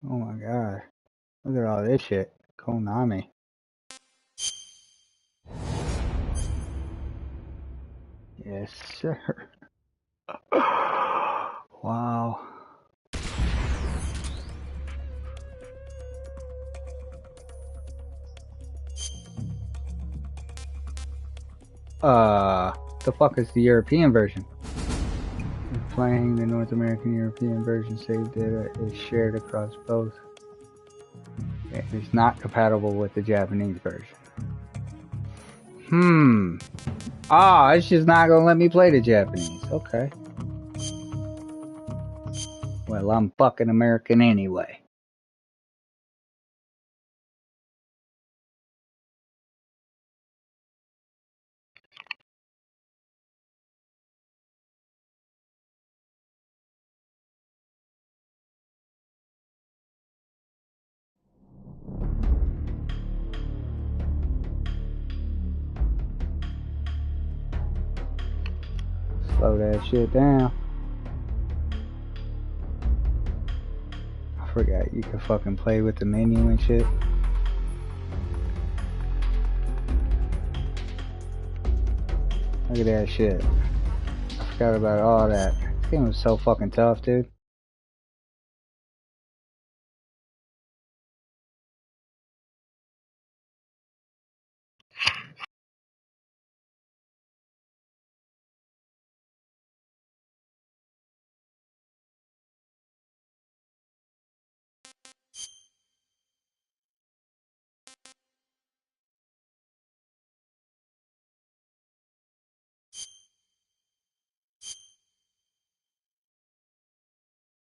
Oh my god. Look at all this shit. Konami. Yes, sir. Wow. The fuck is the European version? Playing the North American European version save data is shared across both. It is not compatible with the Japanese version. It's just not gonna let me play the Japanese. Okay. Well, I'm fucking American anyway. Slow that shit down. I forgot you can fucking play with the menu and shit. Look at that shit. I forgot about all that. This game was so fucking tough, dude.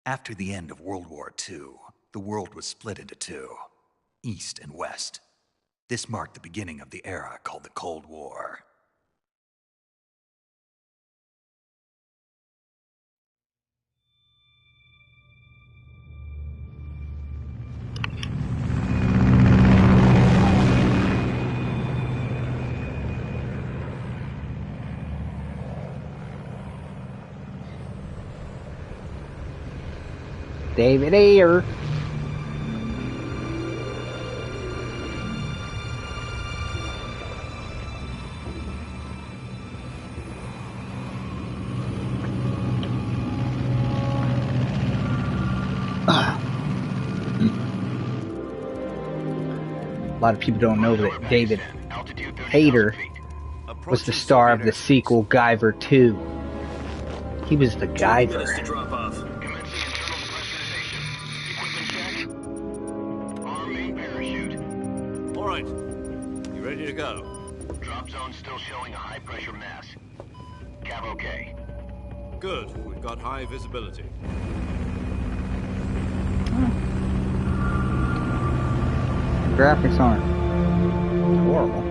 After the end of World War II, the world was split into two, East and West. This marked the beginning of the era called the Cold War. David Ayer. A lot of people don't know that David Hayter was the star of the sequel Guyver 2. He was the Guyver. Alright, you ready to go? Drop zone still showing a high pressure mass. Cav okay. Good, we've got high visibility. Graphics aren't horrible.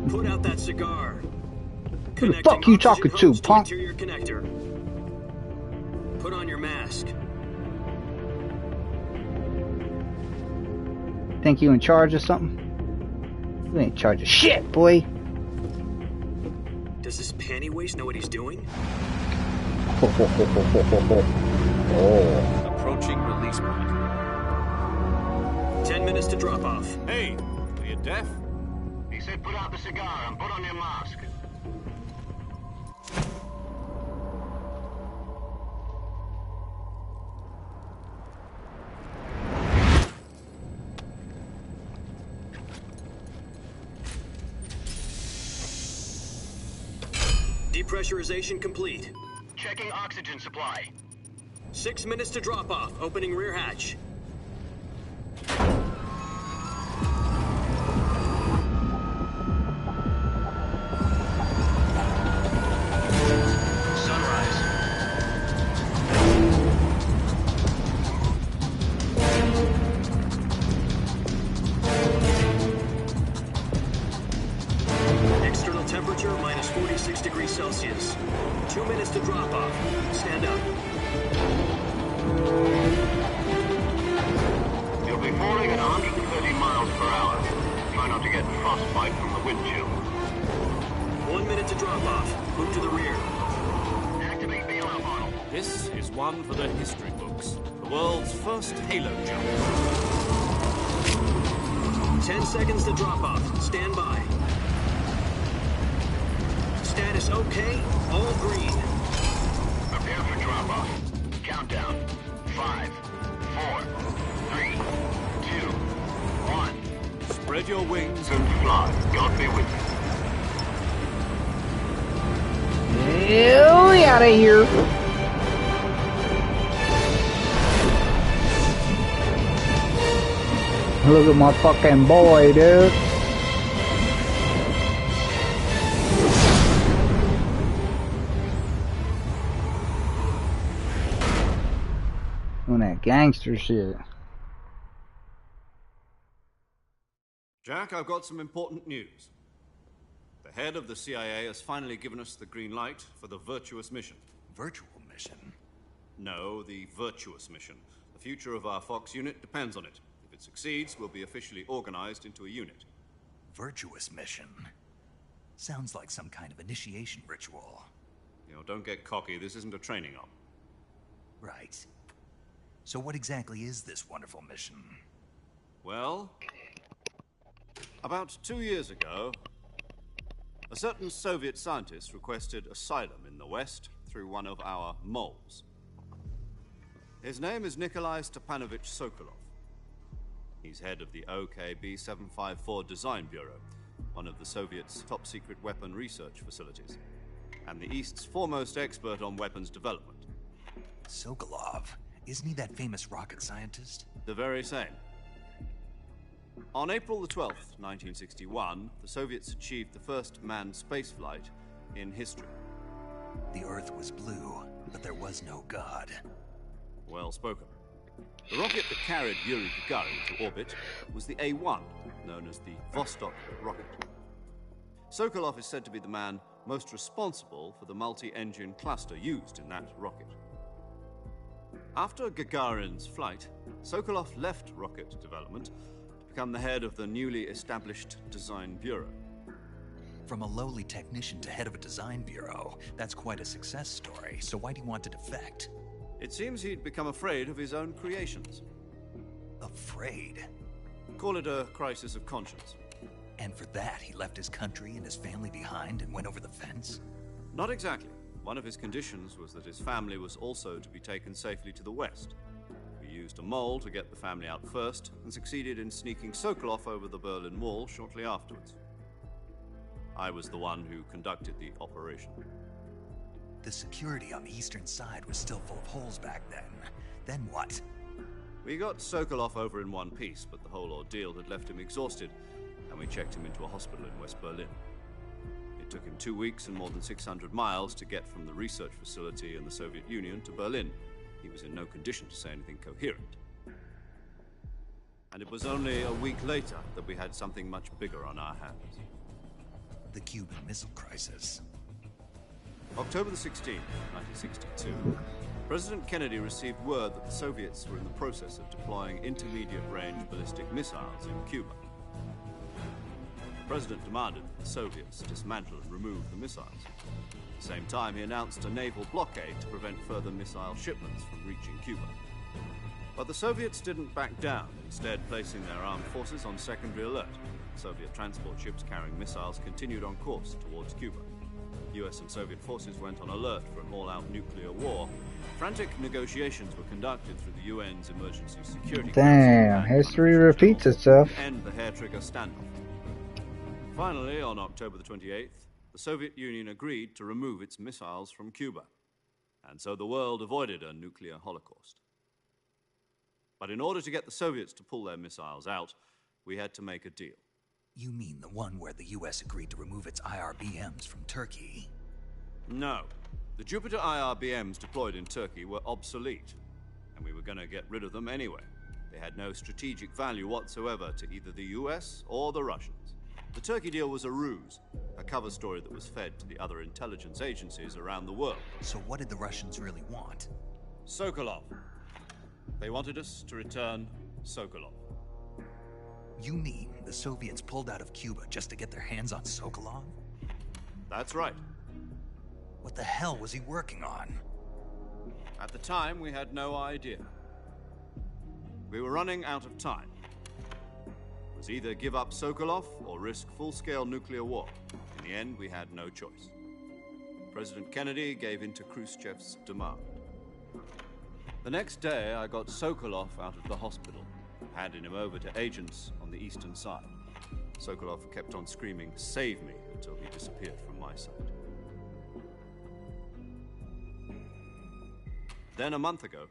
Put out that cigar. Who the fuck you talking to, punk? Connector. Put on your mask. Think you in charge of something? You ain't in charge of shit, boy. Does this panty waste know what he's doing? Approaching release point. 10 minutes to drop off. Hey, are you deaf? He said put out the cigar and put on your mask. Depressurization complete. Checking oxygen supply. 6 minutes to drop off. Opening rear hatch. External temperature minus 46 degrees Celsius. 2 minutes to drop off. Stand up. You'll be falling at 130 miles per hour. Try not to get frostbite from the wind chill. 1 minute to drop off. Move to the rear. Activate the This is one for the history books. The world's first halo jump. 10 seconds to drop off. Stand by. Status okay. All green. Prepare for drop-off. Countdown. 5, 4, 3, 2, 1. Spread your wings And fly. God be with you. Hell out of here. Look at my fucking boy, dude. Doing that gangster shit. Jack, I've got some important news. The head of the CIA has finally given us the green light for the Virtuous mission. Virtual mission? No, the Virtuous mission. The future of our Fox unit depends on it. If it succeeds, we'll be officially organized into a unit. Virtuous mission? Sounds like some kind of initiation ritual. You know, don't get cocky. This isn't a training op. Right. So what exactly is this wonderful mission? Well, about 2 years ago, a certain Soviet scientist requested asylum in the West through one of our moles. His name is Nikolai Stepanovich Sokolov. He's head of the OKB 754 Design Bureau, one of the Soviets' top-secret weapon research facilities, and the East's foremost expert on weapons development. Sokolov? Isn't he that famous rocket scientist? The very same. On April the 12th, 1961, the Soviets achieved the first manned spaceflight in history. The Earth was blue, but there was no God. Well spoken. The rocket that carried Yuri Gagarin to orbit was the A-1, known as the Vostok rocket. Sokolov is said to be the man most responsible for the multi-engine cluster used in that rocket. After Gagarin's flight, Sokolov left rocket development to become the head of the newly established Design Bureau. From a lowly technician to head of a design bureau, that's quite a success story, so why do you want to defect? It seems he'd become afraid of his own creations. Afraid? Call it a crisis of conscience. And for that, he left his country and his family behind and went over the fence? Not exactly. One of his conditions was that his family was also to be taken safely to the West. We used a mole to get the family out first, and succeeded in sneaking Sokolov over the Berlin Wall shortly afterwards. I was the one who conducted the operation. The security on the eastern side was still full of holes back then. Then what? We got Sokolov over in one piece, but the whole ordeal had left him exhausted, and we checked him into a hospital in West Berlin. It took him 2 weeks and more than 600 miles to get from the research facility in the Soviet Union to Berlin. He was in no condition to say anything coherent. And it was only a week later that we had something much bigger on our hands. The Cuban Missile Crisis. October the 16th, 1962, President Kennedy received word that the Soviets were in the process of deploying intermediate-range ballistic missiles in Cuba. The President demanded that the Soviets dismantle and remove the missiles. At the same time, he announced a naval blockade to prevent further missile shipments from reaching Cuba. But the Soviets didn't back down, instead placing their armed forces on secondary alert. Soviet transport ships carrying missiles continued on course towards Cuba. US and Soviet forces went on alert for an all-out nuclear war. Frantic negotiations were conducted through the UN's Emergency Security Damn, Council history repeats itself. to end the hair-trigger standoff. Finally, on October the 28th, the Soviet Union agreed to remove its missiles from Cuba. And so the world avoided a nuclear holocaust. But in order to get the Soviets to pull their missiles out, we had to make a deal. You mean the one where the US agreed to remove its IRBMs from Turkey? No. The Jupiter IRBMs deployed in Turkey were obsolete, and we were going to get rid of them anyway. They had no strategic value whatsoever to either the US or the Russians. The Turkey deal was a ruse, a cover story that was fed to the other intelligence agencies around the world. So what did the Russians really want? Sokolov. They wanted us to return Sokolov. You mean the Soviets pulled out of Cuba just to get their hands on Sokolov? That's right. What the hell was he working on? At the time, we had no idea. We were running out of time. It was either give up Sokolov or risk full-scale nuclear war. In the end, we had no choice. President Kennedy gave in to Khrushchev's demand. The next day, I got Sokolov out of the hospital, handed him over to agents on the eastern side. Sokolov kept on screaming, "Save me," until he disappeared from my sight. Then, a month ago,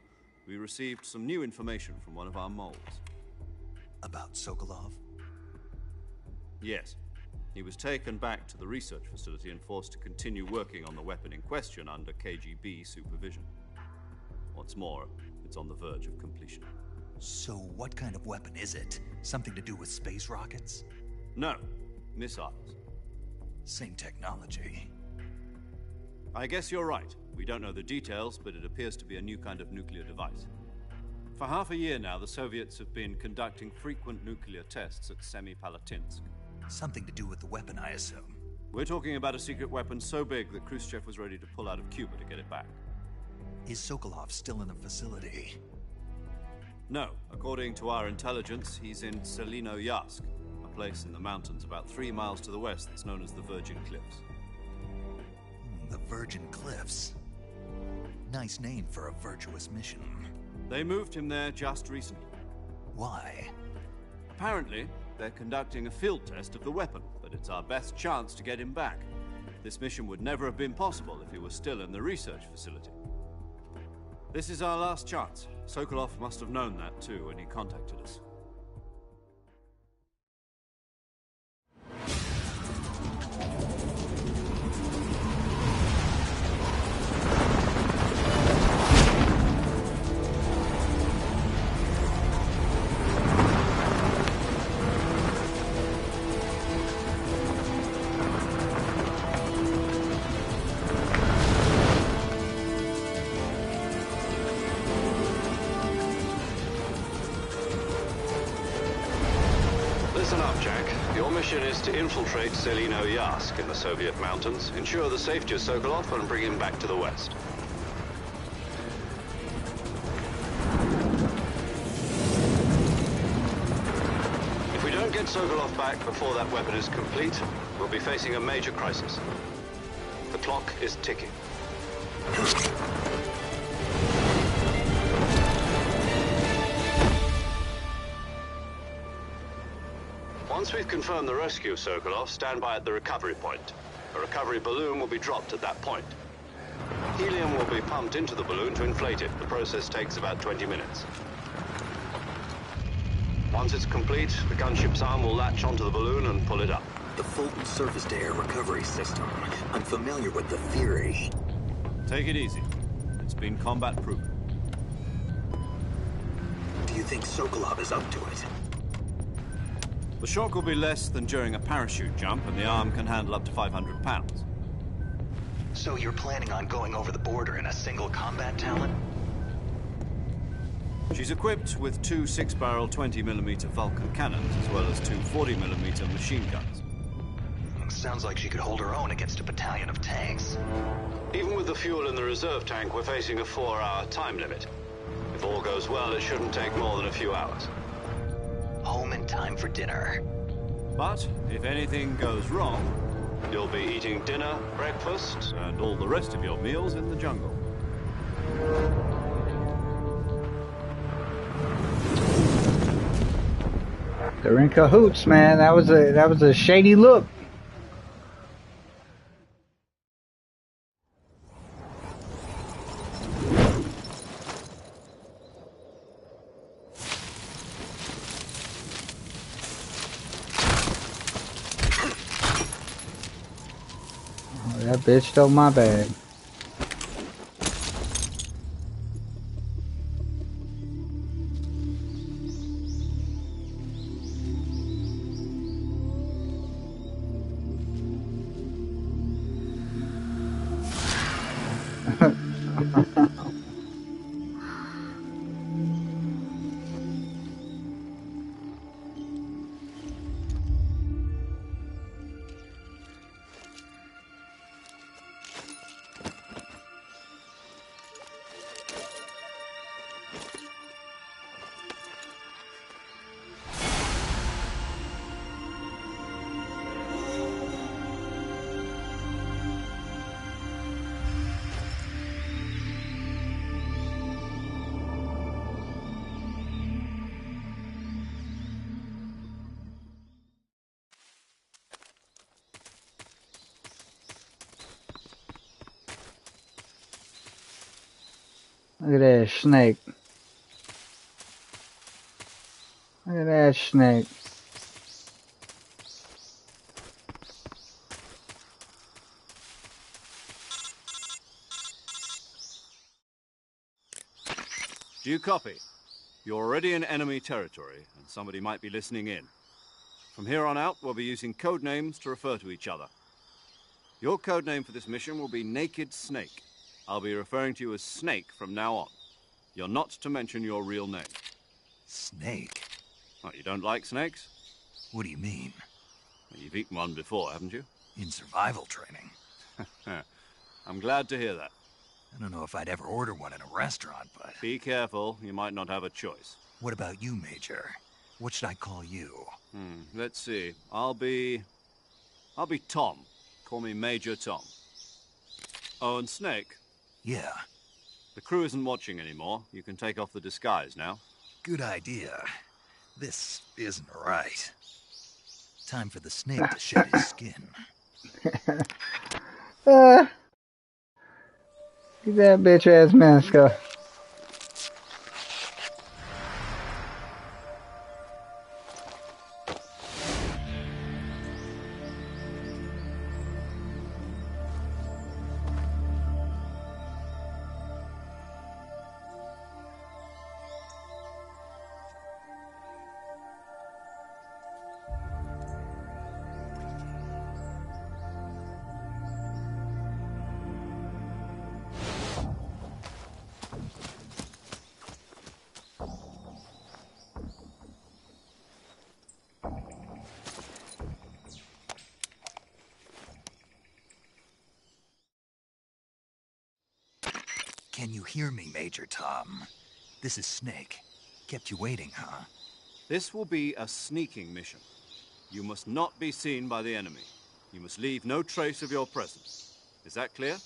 we received some new information from one of our moles. About Sokolov? Yes. He was taken back to the research facility and forced to continue working on the weapon in question under KGB supervision. What's more, it's on the verge of completion. So what kind of weapon is it? Something to do with space rockets? No, missiles. Same technology. I guess you're right. We don't know the details, but it appears to be a new kind of nuclear device. For half a year now, the Soviets have been conducting frequent nuclear tests at Semipalatinsk. Something to do with the weapon, I assume. We're talking about a secret weapon so big that Khrushchev was ready to pull out of Cuba to get it back. Is Sokolov still in the facility? No. According to our intelligence, he's in Selino-Yarsk, a place in the mountains about 3 miles to the west that's known as the Virgin Cliffs. The Virgin Cliffs. Nice name for a virtuous mission. They moved him there just recently. Why? Apparently, they're conducting a field test of the weapon, but it's our best chance to get him back. This mission would never have been possible if he was still in the research facility. This is our last chance. Sokolov must have known that too when he contacted us. Listen up, Jack. Your mission is to infiltrate Selino-Yarsk in the Soviet mountains, ensure the safety of Sokolov, and bring him back to the west. If we don't get Sokolov back before that weapon is complete, we'll be facing a major crisis. The clock is ticking. Once we've confirmed the rescue of Sokolov, stand by at the recovery point. A recovery balloon will be dropped at that point. Helium will be pumped into the balloon to inflate it. The process takes about 20 minutes. Once it's complete, the gunship's arm will latch onto the balloon and pull it up. The Fulton surface-to-air recovery system. I'm familiar with the theory. Take it easy. It's been combat-proven. Do you think Sokolov is up to it? The shock will be less than during a parachute jump, and the arm can handle up to 500 pounds. So you're planning on going over the border in a single combat talent? She's equipped with 2 6-barrel 20mm Vulcan cannons, as well as 2 40mm machine guns. Sounds like she could hold her own against a battalion of tanks. Even with the fuel in the reserve tank, we're facing a 4-hour time limit. If all goes well, it shouldn't take more than a few hours. Home in time for dinner. But if anything goes wrong, You'll be eating dinner, breakfast, and all the rest of your meals in the jungle. They're in cahoots, man. That was a shady look. Oh, that bitch stole my bag. Look at that snake. Look at that snake. Do you copy? You're already in enemy territory, and somebody might be listening in. From here on out, we'll be using code names to refer to each other. Your code name for this mission will be Naked Snake. I'll be referring to you as Snake from now on. You're not to mention your real name. Snake? Oh, you don't like snakes? What do you mean? Well, you've eaten one before, haven't you? In survival training. I'm glad to hear that. I don't know if I'd ever order one in a restaurant, but... Be careful, you might not have a choice. What about you, Major? What should I call you? Let's see. I'll be Tom. Call me Major Tom. Oh, and Snake. Yeah. The crew isn't watching anymore. You can take off the disguise now. Good idea. This isn't right. Time for the snake to shed his skin. Get that bitch ass mask off. Can you hear me, Major Tom? This is Snake. Kept you waiting, huh? This will be a sneaking mission. You must not be seen by the enemy. You must leave no trace of your presence. Is that clear?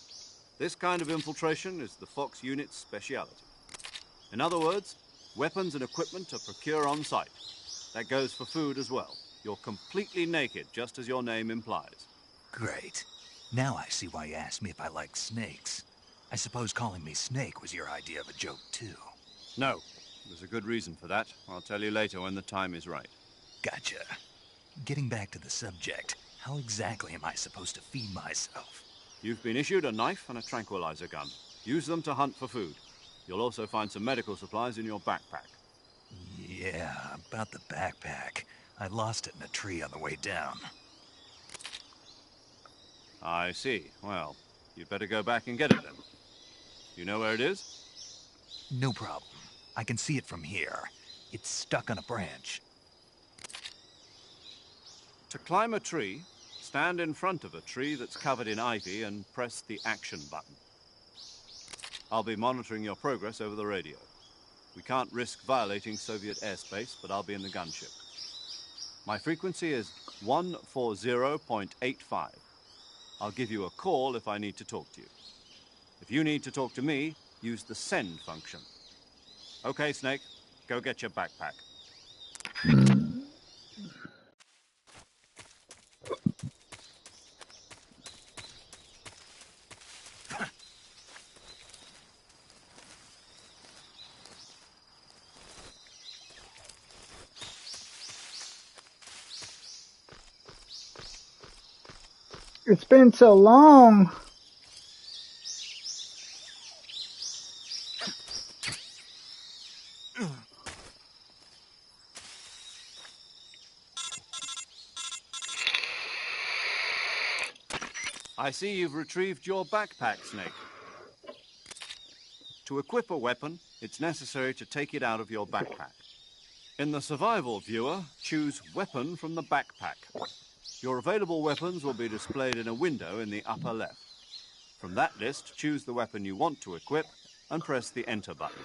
This kind of infiltration is the Fox unit's speciality. In other words, weapons and equipment are procured on site. That goes for food as well. You're completely naked, just as your name implies. Great. Now I see why you asked me if I like snakes. I suppose calling me Snake was your idea of a joke, too. No. There's a good reason for that. I'll tell you later when the time is right. Gotcha. Getting back to the subject, how exactly am I supposed to feed myself? You've been issued a knife and a tranquilizer gun. Use them to hunt for food. You'll also find some medical supplies in your backpack. Yeah, about the backpack. I lost it in a tree on the way down. I see. Well, you'd better go back and get it then. You know where it is? No problem. I can see it from here. It's stuck on a branch. To climb a tree, stand in front of a tree that's covered in ivy and press the action button. I'll be monitoring your progress over the radio. We can't risk violating Soviet airspace, but I'll be in the gunship. My frequency is 140.85. I'll give you a call if I need to talk to you. If you need to talk to me, use the send function. Okay, Snake, go get your backpack. It's been so long. I see you've retrieved your backpack, Snake. To equip a weapon, it's necessary to take it out of your backpack. In the survival viewer, choose Weapon from the backpack. Your available weapons will be displayed in a window in the upper left. From that list, choose the weapon you want to equip and press the Enter button.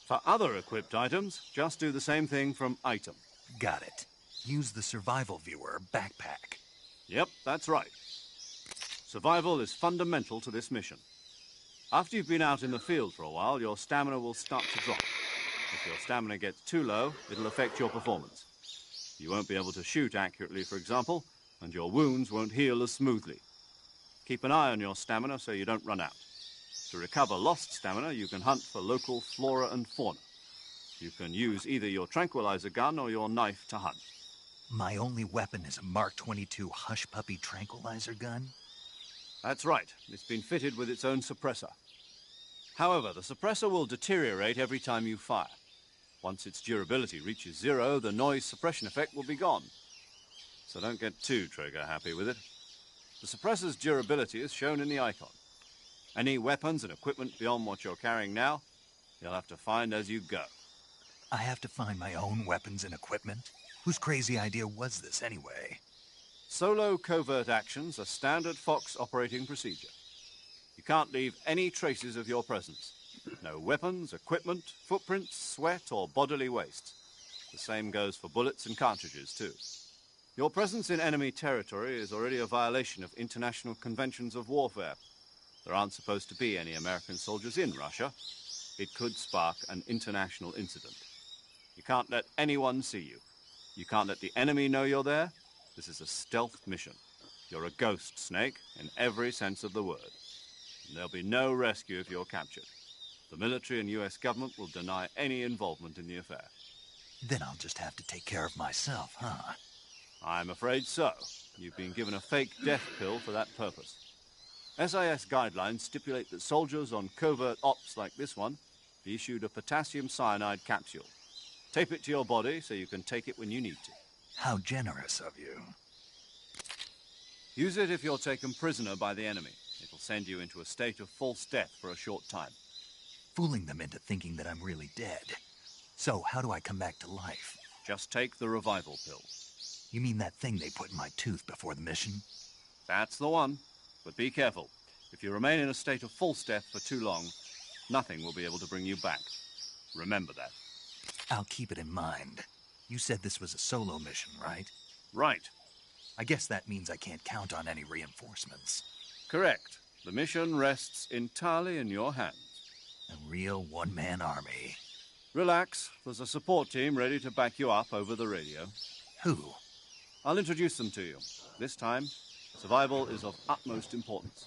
For other equipped items, just do the same thing from Item. Got it. Use the survival viewer backpack. Yep, that's right. Survival is fundamental to this mission. After you've been out in the field for a while, your stamina will start to drop. If your stamina gets too low, it'll affect your performance. You won't be able to shoot accurately, for example, and your wounds won't heal as smoothly. Keep an eye on your stamina so you don't run out. To recover lost stamina, you can hunt for local flora and fauna. You can use either your tranquilizer gun or your knife to hunt. My only weapon is a Mark 22 Hush Puppy tranquilizer gun? That's right. It's been fitted with its own suppressor. However, the suppressor will deteriorate every time you fire. Once its durability reaches 0, the noise suppression effect will be gone. So don't get too trigger happy with it. The suppressor's durability is shown in the icon. Any weapons and equipment beyond what you're carrying now, you'll have to find as you go. I have to find my own weapons and equipment? Whose crazy idea was this anyway? Solo covert actions are standard Fox operating procedure. You can't leave any traces of your presence. No weapons, equipment, footprints, sweat, or bodily waste. The same goes for bullets and cartridges, too. Your presence in enemy territory is already a violation of international conventions of warfare. There aren't supposed to be any American soldiers in Russia. It could spark an international incident. You can't let anyone see you. You can't let the enemy know you're there. This is a stealth mission. You're a ghost, Snake, in every sense of the word. And there'll be no rescue if you're captured. The military and US government will deny any involvement in the affair. Then I'll just have to take care of myself, huh? I'm afraid so. You've been given a fake death pill for that purpose. SIS guidelines stipulate that soldiers on covert ops like this one be issued a potassium cyanide capsule. Tape it to your body so you can take it when you need to. How generous of you. Use it if you're taken prisoner by the enemy. It'll send you into a state of false death for a short time. Fooling them into thinking that I'm really dead. So, how do I come back to life? Just take the revival pill. You mean that thing they put in my tooth before the mission? That's the one. But be careful. If you remain in a state of false death for too long, nothing will be able to bring you back. Remember that. I'll keep it in mind. You said this was a solo mission, right? Right. I guess that means I can't count on any reinforcements. Correct. The mission rests entirely in your hands. A real one-man army. Relax. There's a support team ready to back you up over the radio. Who? I'll introduce them to you. This time, survival is of utmost importance.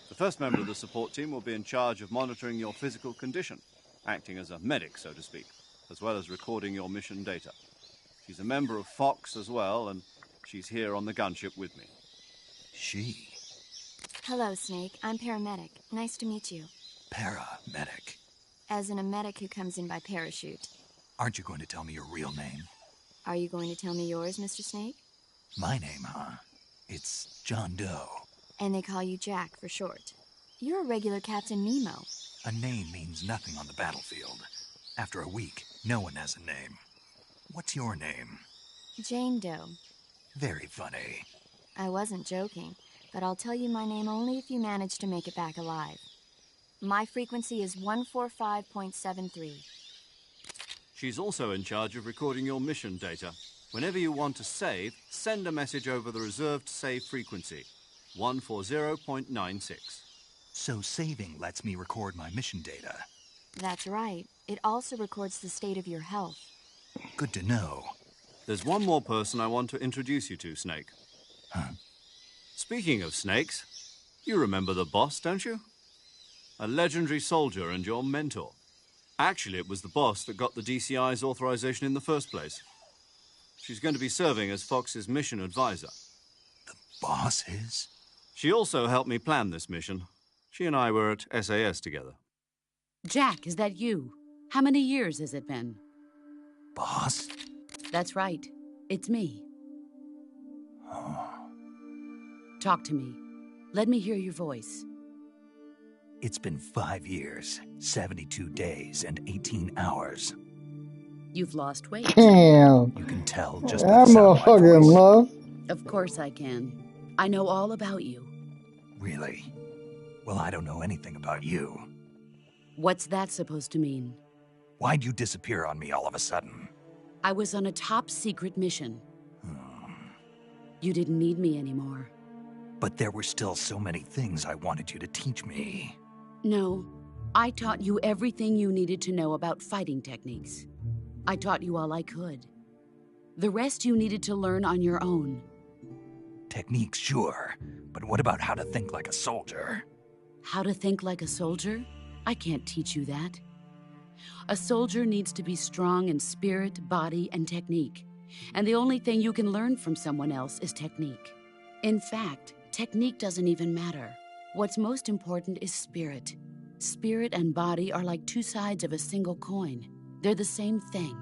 The first member of the support team will be in charge of monitoring your physical condition, acting as a medic, so to speak, as well as recording your mission data. She's a member of Fox as well, and she's here on the gunship with me. She? Hello, Snake. I'm paramedic. Nice to meet you. Paramedic. As in a medic who comes in by parachute. Aren't you going to tell me your real name? Are you going to tell me yours, Mr. Snake? My name, huh? It's John Doe. And they call you Jack for short. You're a regular Captain Nemo. A name means nothing on the battlefield. After a week, no one has a name. What's your name? Jane Doe. Very funny. I wasn't joking, but I'll tell you my name only if you manage to make it back alive. My frequency is 145.73. She's also in charge of recording your mission data. Whenever you want to save, send a message over the reserved save frequency, 140.96. So saving lets me record my mission data. That's right. It also records the state of your health. Good to know. There's one more person I want to introduce you to, Snake. Huh? Speaking of snakes, you remember the boss, don't you? A legendary soldier and your mentor. Actually, it was the boss that got the DCI's authorization in the first place. She's going to be serving as Fox's mission advisor. The boss is? She also helped me plan this mission. She and I were at SAS together. Jack, is that you? How many years has it been? Boss? That's right. It's me. Oh. Talk to me. Let me hear your voice. It's been 5 years, 72 days, and 18 hours. You've lost weight. Damn. You can tell just by That the sound of my motherfucker in voice. love. Of course I can. I know all about you. Really? Well, I don't know anything about you. What's that supposed to mean? Why'd you disappear on me all of a sudden? I was on a top-secret mission. You didn't need me anymore. But there were still so many things I wanted you to teach me. No, I taught you everything you needed to know about fighting techniques. I taught you all I could. The rest you needed to learn on your own. Techniques, sure. But what about how to think like a soldier? How to think like a soldier? I can't teach you that. A soldier needs to be strong in spirit, body, and technique. And the only thing you can learn from someone else is technique. In fact, technique doesn't even matter. What's most important is spirit. Spirit and body are like two sides of a single coin. They're the same thing.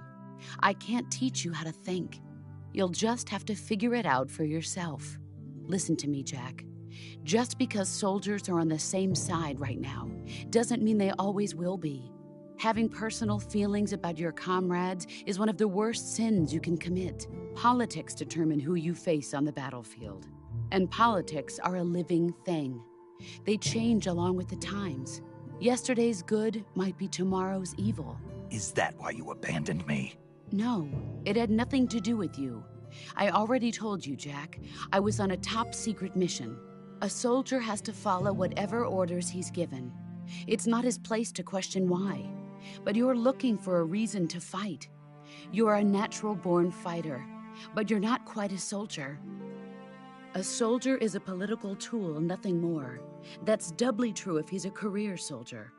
I can't teach you how to think. You'll just have to figure it out for yourself. Listen to me, Jack. Just because soldiers are on the same side right now doesn't mean they always will be. Having personal feelings about your comrades is one of the worst sins you can commit. Politics determine who you face on the battlefield. And politics are a living thing. They change along with the times. Yesterday's good might be tomorrow's evil. Is that why you abandoned me? No, it had nothing to do with you. I already told you, Jack. I was on a top-secret mission. A soldier has to follow whatever orders he's given. It's not his place to question why. But you're looking for a reason to fight. You're a natural-born fighter, but you're not quite a soldier. A soldier is a political tool, nothing more. That's doubly true if he's a career soldier.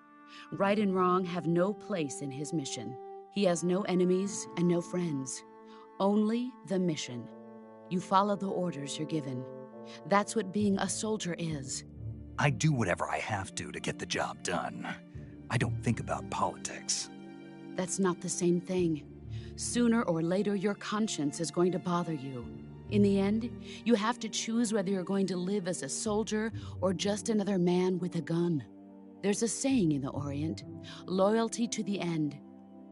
Right and wrong have no place in his mission. He has no enemies and no friends. Only the mission. You follow the orders you're given. That's what being a soldier is. I do whatever I have to get the job done. I don't think about politics. That's not the same thing. Sooner or later, your conscience is going to bother you. In the end, you have to choose whether you're going to live as a soldier or just another man with a gun. There's a saying in the Orient, loyalty to the end.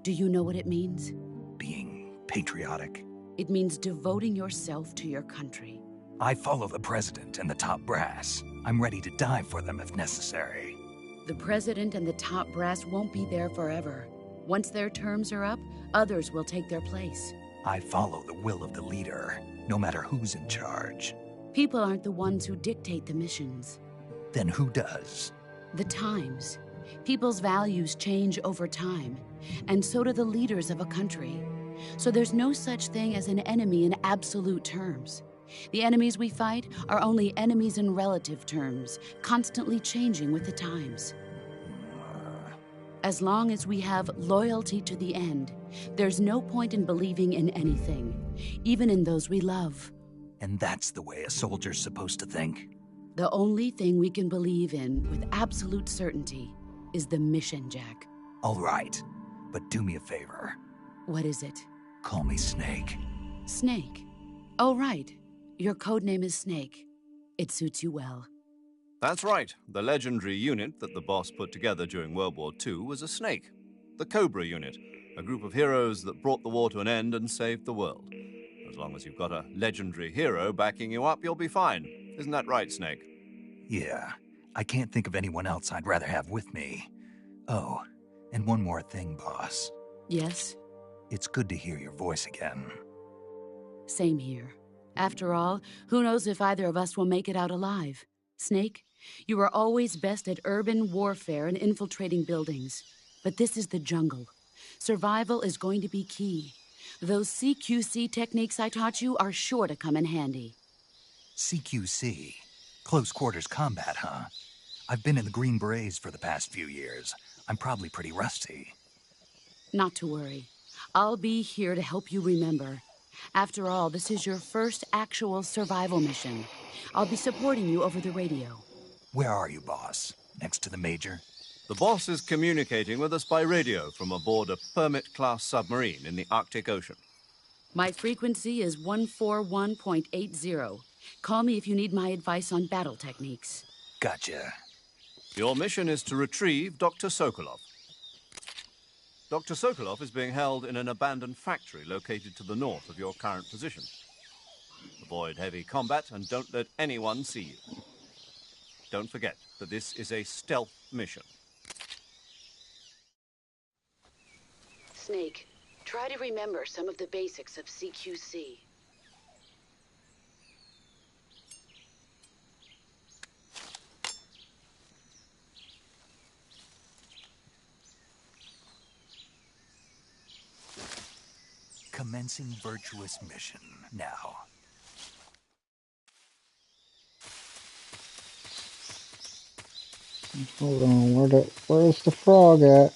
Do you know what it means? Being patriotic. It means devoting yourself to your country. I follow the president and the top brass. I'm ready to die for them if necessary. The president and the top brass won't be there forever. Once their terms are up, others will take their place. I follow the will of the leader, no matter who's in charge. People aren't the ones who dictate the missions. Then who does? The times. People's values change over time, and so do the leaders of a country. So there's no such thing as an enemy in absolute terms. The enemies we fight are only enemies in relative terms, constantly changing with the times. As long as we have loyalty to the end, there's no point in believing in anything, even in those we love. And that's the way a soldier's supposed to think? The only thing we can believe in with absolute certainty is the mission, Jack. All right, but do me a favor. What is it? Call me Snake. Snake? Oh, right. Your codename is Snake. It suits you well. That's right. The legendary unit that the boss put together during World War II was a snake. The Cobra unit, a group of heroes that brought the war to an end and saved the world. As long as you've got a legendary hero backing you up, you'll be fine. Isn't that right, Snake? Yeah, I can't think of anyone else I'd rather have with me. Oh, and one more thing, boss. Yes? It's good to hear your voice again. Same here. After all, who knows if either of us will make it out alive? Snake, you are always best at urban warfare and infiltrating buildings. But this is the jungle. Survival is going to be key. Those CQC techniques I taught you are sure to come in handy. CQC? Close quarters combat, huh? I've been in the Green Berets for the past few years. I'm probably pretty rusty. Not to worry. I'll be here to help you remember. After all, this is your first actual survival mission. I'll be supporting you over the radio. Where are you, boss? Next to the Major? The boss is communicating with us by radio from aboard a Permit-class submarine in the Arctic Ocean. My frequency is 141.80. Call me if you need my advice on battle techniques. Gotcha. Your mission is to retrieve Dr. Sokolov. Dr. Sokolov is being held in an abandoned factory located to the north of your current position. Avoid heavy combat and don't let anyone see you. Don't forget that this is a stealth mission. Snake, try to remember some of the basics of CQC. Commencing Virtuous mission now. Hold on, where's the frog at?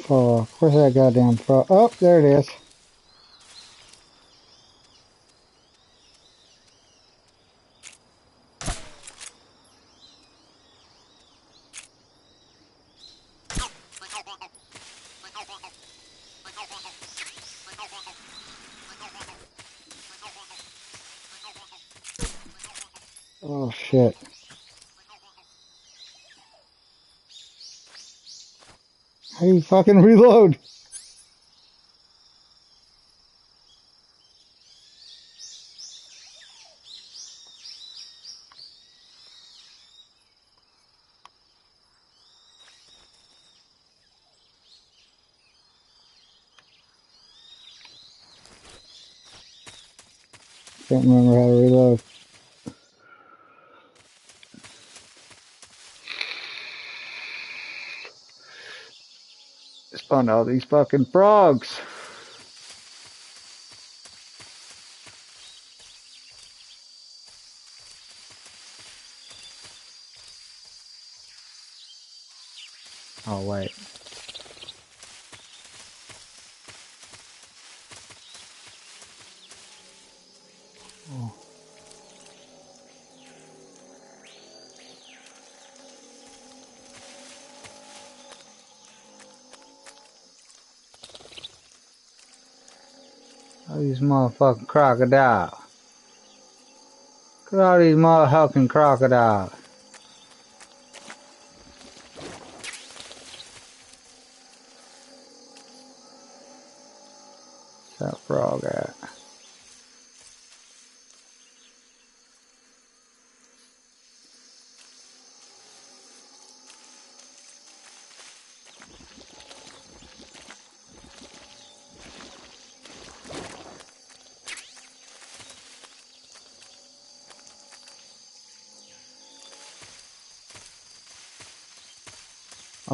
Oh, where's that goddamn frog? Oh, there it is. Oh shit. How do you fucking reload? Can't remember how to reload. Spawned all these fucking frogs. Oh wait. Oh. All these motherfucking crocodiles. Look at all these motherfucking crocodiles. Where's that frog at?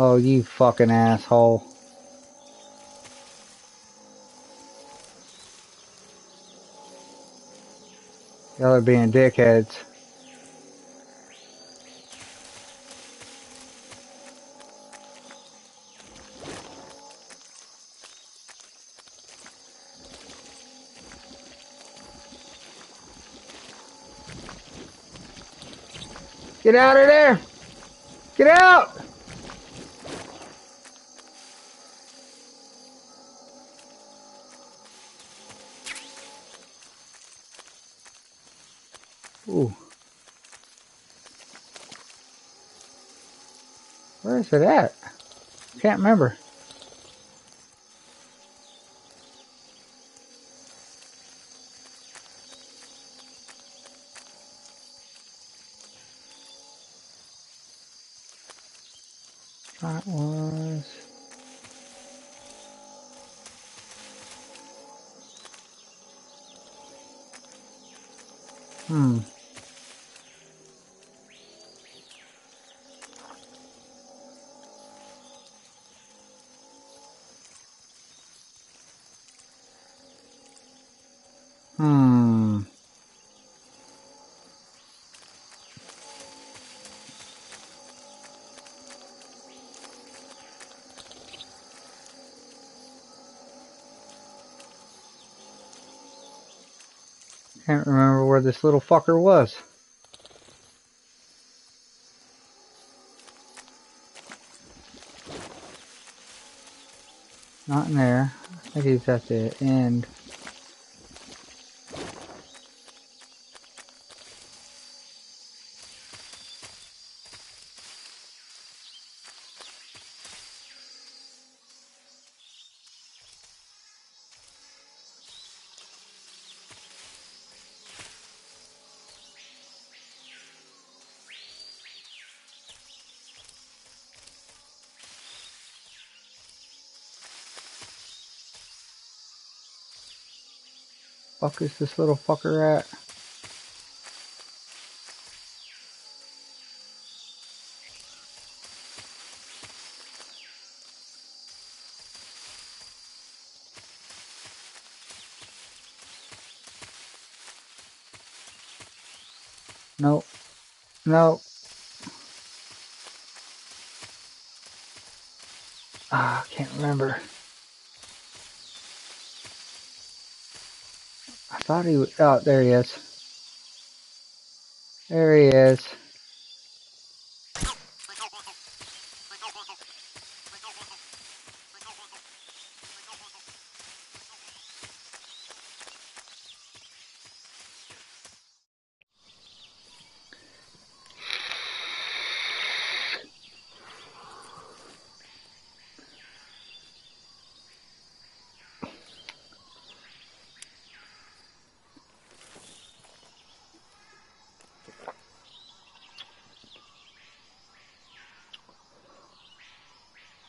Oh, you fucking asshole. Y'all are being dickheads. Get out of there! Get out! Ooh. Where is it at? Can't remember. That was... Hmm. Hmm. Can't remember where this little fucker was. Not in there. I think he's at the end. Fuck is this little fucker at? Nope. Nope. Ah, I can't remember. I thought he was. Oh, there he is. There he is.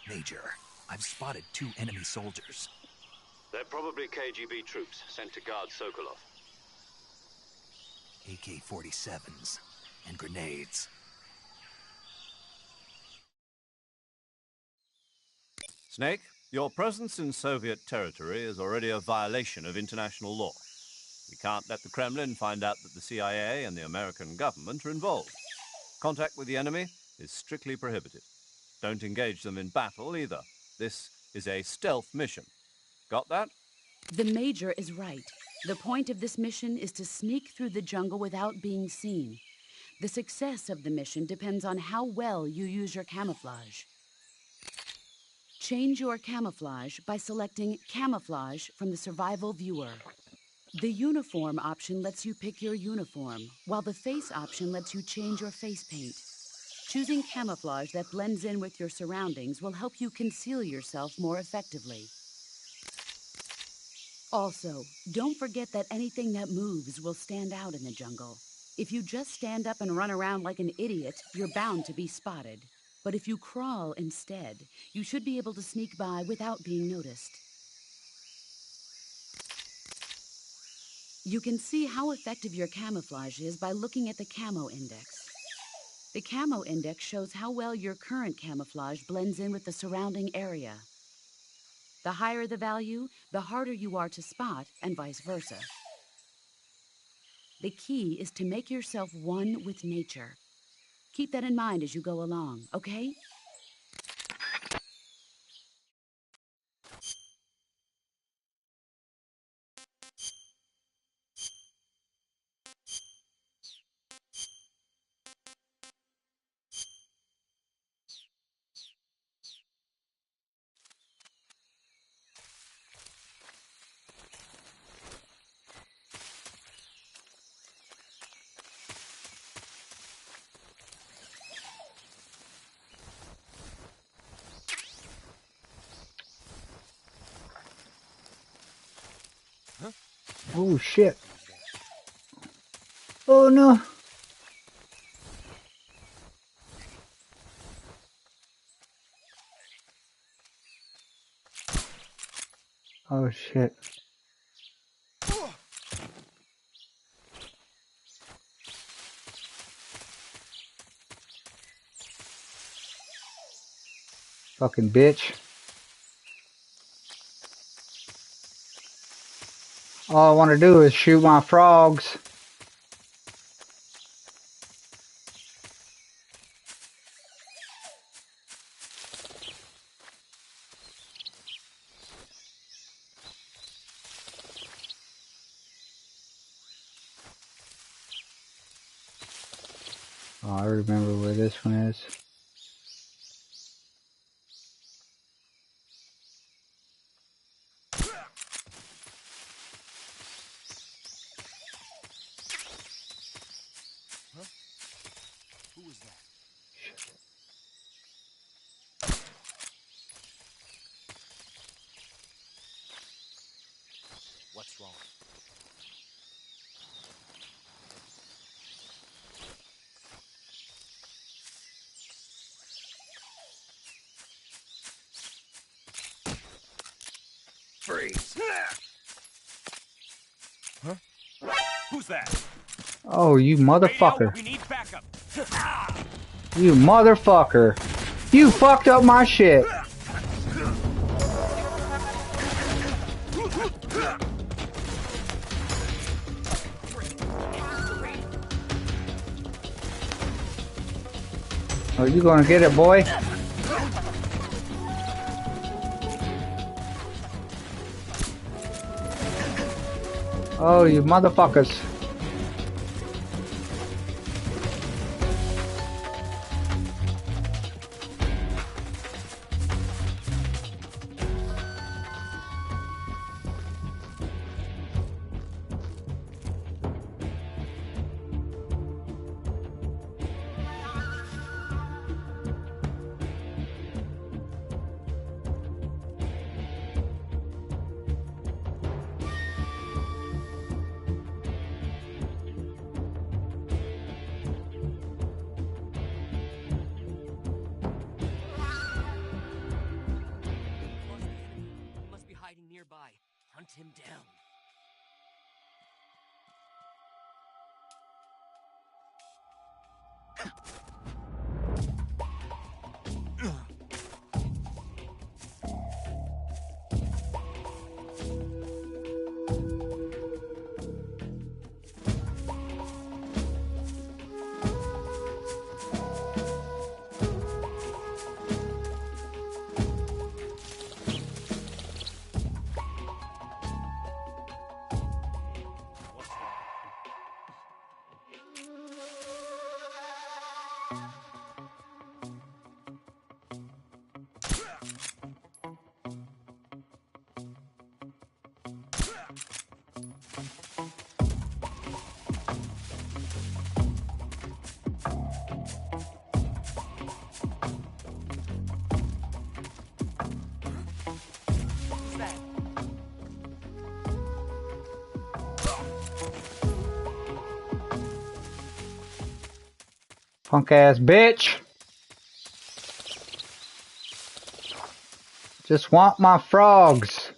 Major, I've spotted 2 enemy soldiers. They're probably KGB troops sent to guard Sokolov. AK-47s and grenades. Snake, your presence in Soviet territory is already a violation of international law. We can't let the Kremlin find out that the CIA and the American government are involved. Contact with the enemy is strictly prohibited. Don't engage them in battle either. This is a stealth mission. Got that? The Major is right. The point of this mission is to sneak through the jungle without being seen. The success of the mission depends on how well you use your camouflage. Change your camouflage by selecting Camouflage from the Survival Viewer. The Uniform option lets you pick your uniform, while the Face option lets you change your face paint. Choosing camouflage that blends in with your surroundings will help you conceal yourself more effectively. Also, don't forget that anything that moves will stand out in the jungle. If you just stand up and run around like an idiot, you're bound to be spotted. But if you crawl instead, you should be able to sneak by without being noticed. You can see how effective your camouflage is by looking at the Camo Index. The Camo Index shows how well your current camouflage blends in with the surrounding area. The higher the value, the harder you are to spot, and vice versa. The key is to make yourself one with nature. Keep that in mind as you go along, okay? Oh shit. Oh no. Oh shit. Fucking bitch. All I want to do is shoot my frogs. Oh, I remember where this one is. Who was that? What's wrong? Freeze! Who's that? Oh, you motherfucker. We need backup. You motherfucker. You fucked up my shit. Oh, you gonna get it, boy? Oh, you motherfuckers. Must be hiding nearby. Hunt him down. Punk ass bitch. Just want my frogs.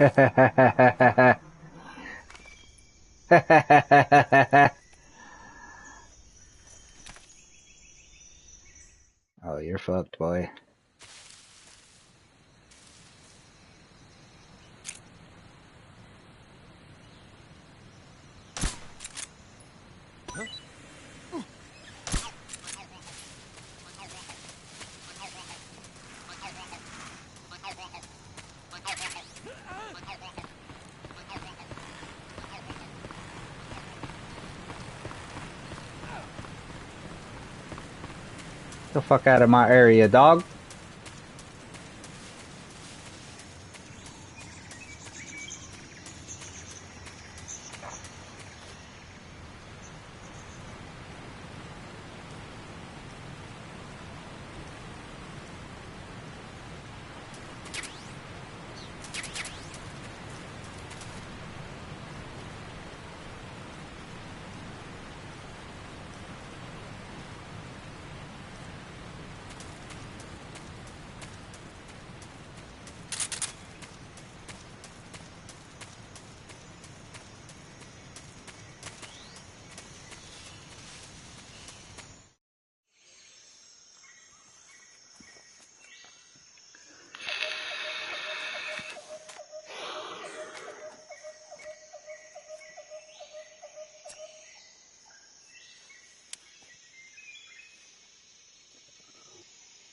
Oh, you're fucked, boy. Get the fuck out of my area, dog.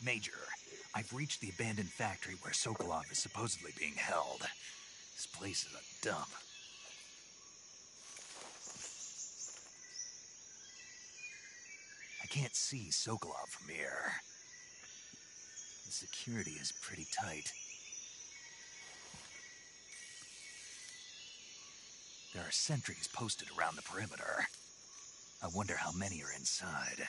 Major, I've reached the abandoned factory where Sokolov is supposedly being held. This place is a dump. I can't see Sokolov from here. The security is pretty tight. There are sentries posted around the perimeter. I wonder how many are inside.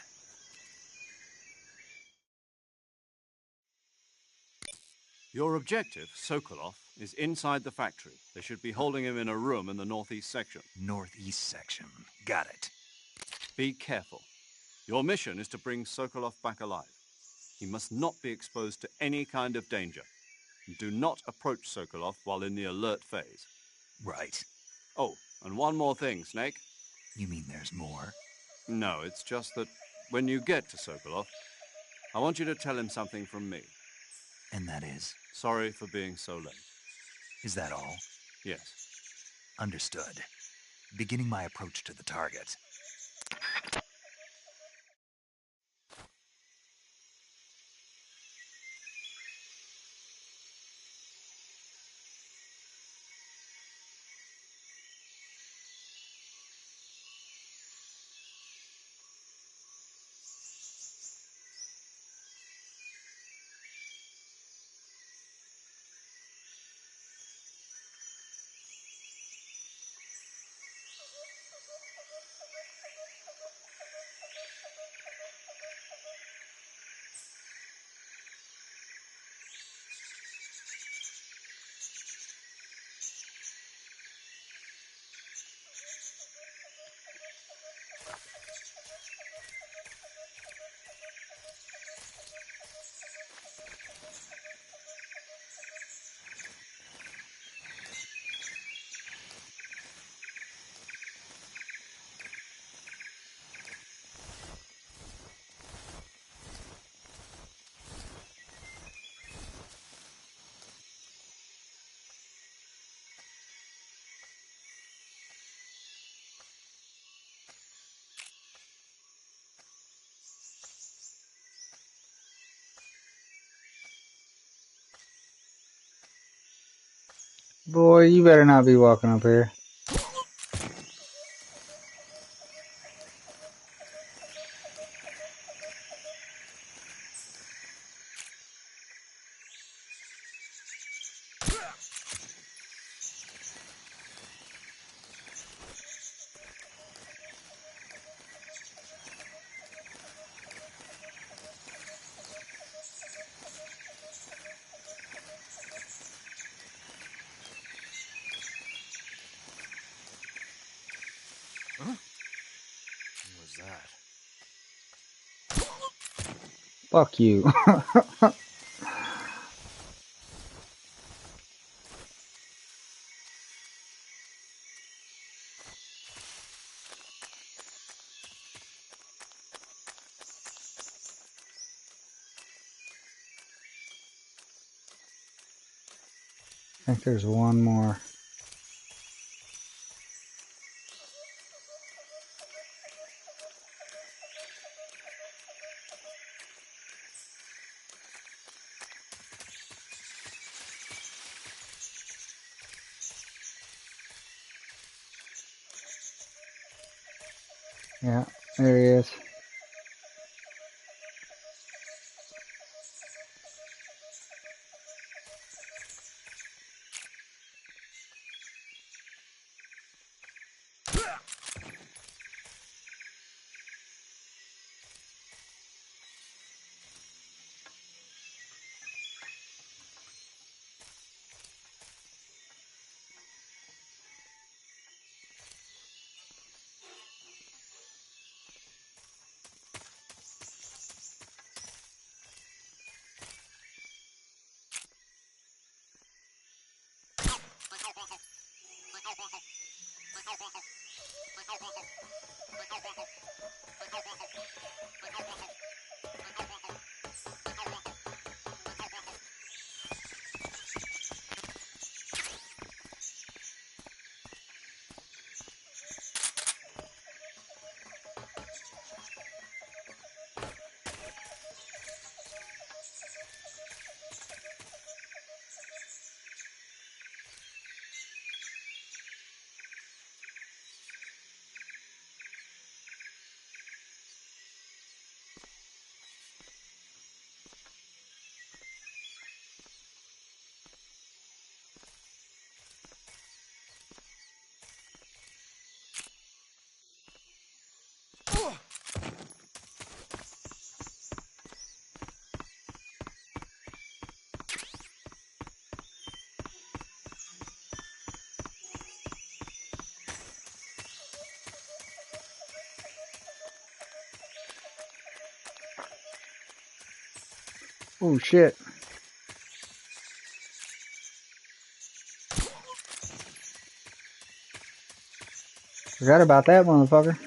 Your objective, Sokolov, is inside the factory. They should be holding him in a room in the northeast section. Northeast section. Got it. Be careful. Your mission is to bring Sokolov back alive. He must not be exposed to any kind of danger. Do not approach Sokolov while in the alert phase. Right. Oh, and one more thing, Snake. You mean there's more? No, it's just that when you get to Sokolov, I want you to tell him something from me. And that is? Sorry for being so late. Is that all? Yes. Understood. Beginning my approach to the target. Boy, you better not be walking up here. What was that? Fuck you. I think there's one more. Yeah, there he is. Oh shit. Forgot about that motherfucker.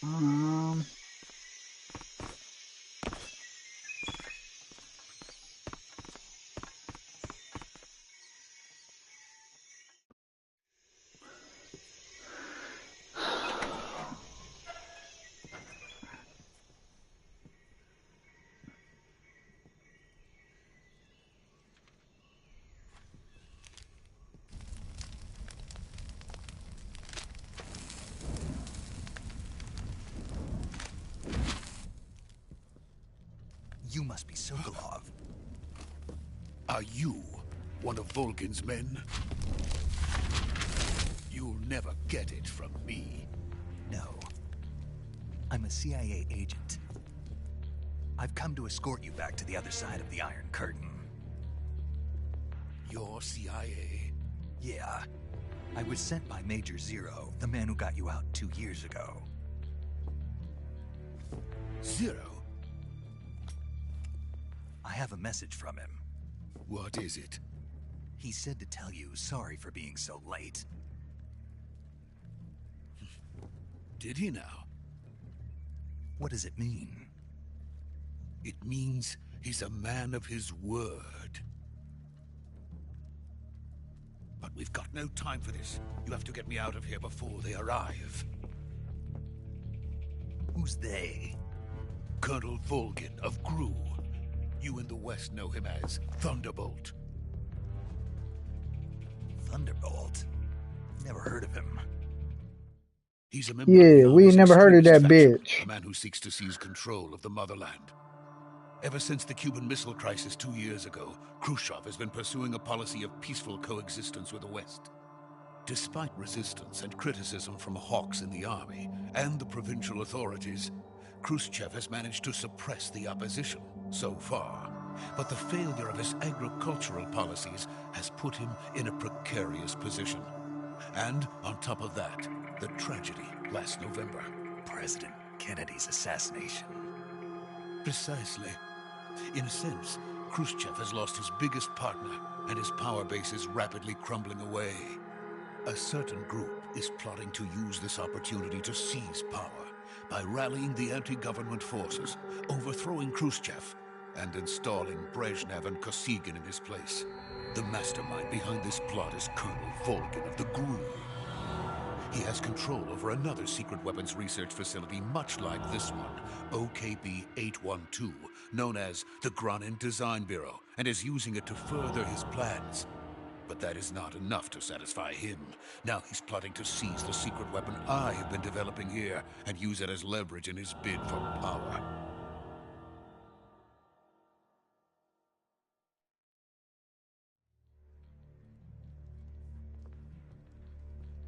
Um, You must be Sokolov. Are you one of Volgin's men? You'll never get it from me. No. I'm a CIA agent. I've come to escort you back to the other side of the Iron Curtain. You're CIA? Yeah. I was sent by Major Zero, the man who got you out 2 years ago. Zero? I have a message from him. What is it? He said to tell you sorry for being so late. Did he now? What does it mean? It means he's a man of his word. But we've got no time for this. You have to get me out of here before they arrive. Who's they? Colonel Volgin of Gru. You in the West know him as Thunderbolt. Thunderbolt? Never heard of him. He's a member of yeah, the we army's never heard of that extremist faction, bitch. a man who seeks to seize control of the motherland. Ever since the Cuban Missile Crisis 2 years ago, Khrushchev has been pursuing a policy of peaceful coexistence with the West. Despite resistance and criticism from hawks in the army and the provincial authorities, Khrushchev has managed to suppress the opposition so far. But the failure of his agricultural policies has put him in a precarious position. And on top of that, the tragedy last November. President Kennedy's assassination. Precisely. In a sense, Khrushchev has lost his biggest partner, and his power base is rapidly crumbling away. A certain group is plotting to use this opportunity to seize power by rallying the anti-government forces, overthrowing Khrushchev, and installing Brezhnev and Kosygin in his place. The mastermind behind this plot is Colonel Volgin of the Gru. He has control over another secret weapons research facility much like this one, OKB-812, known as the Grindin Design Bureau, and is using it to further his plans. But that is not enough to satisfy him. Now he's plotting to seize the secret weapon I have been developing here and use it as leverage in his bid for power.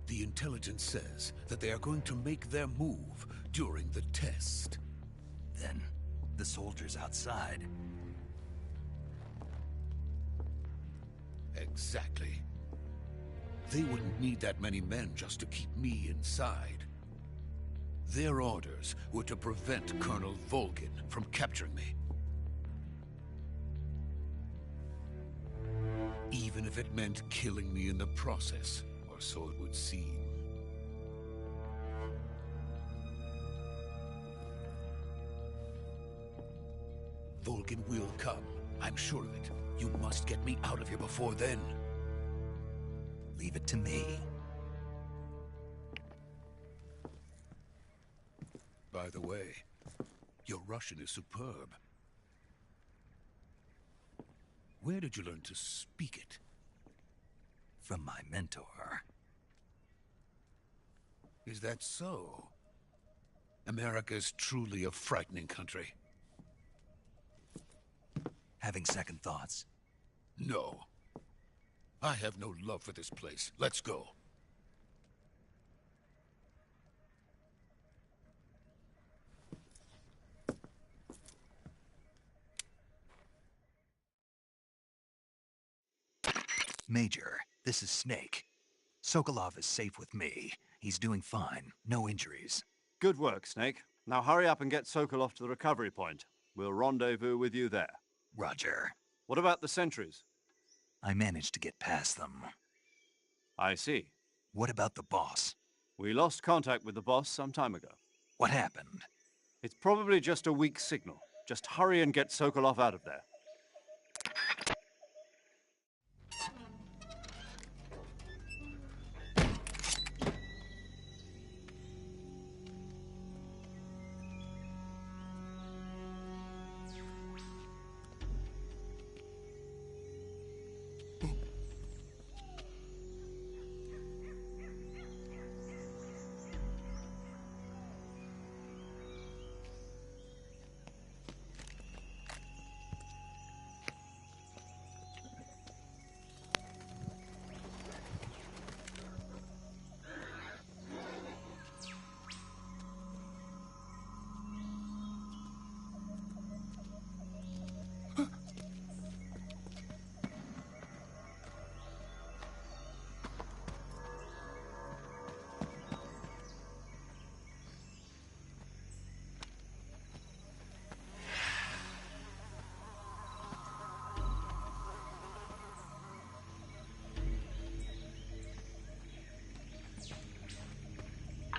The intelligence says that they are going to make their move during the test. Then, the soldiers outside. Exactly. They wouldn't need that many men just to keep me inside. Their orders were to prevent Colonel Volgin from capturing me. Even if it meant killing me in the process, or so it would seem. Volgin will come. I'm sure of it. You must get me out of here before then. Leave it to me. By the way, your Russian is superb. Where did you learn to speak it? From my mentor. Is that so? America's truly a frightening country. Having second thoughts? No. I have no love for this place. Let's go. Major, this is Snake. Sokolov is safe with me. He's doing fine. No injuries. Good work, Snake. Now hurry up and get Sokolov to the recovery point. We'll rendezvous with you there. Roger. What about the sentries? I managed to get past them. I see. What about the boss? We lost contact with the boss some time ago. What happened? It's probably just a weak signal. Just hurry and get Sokolov out of there.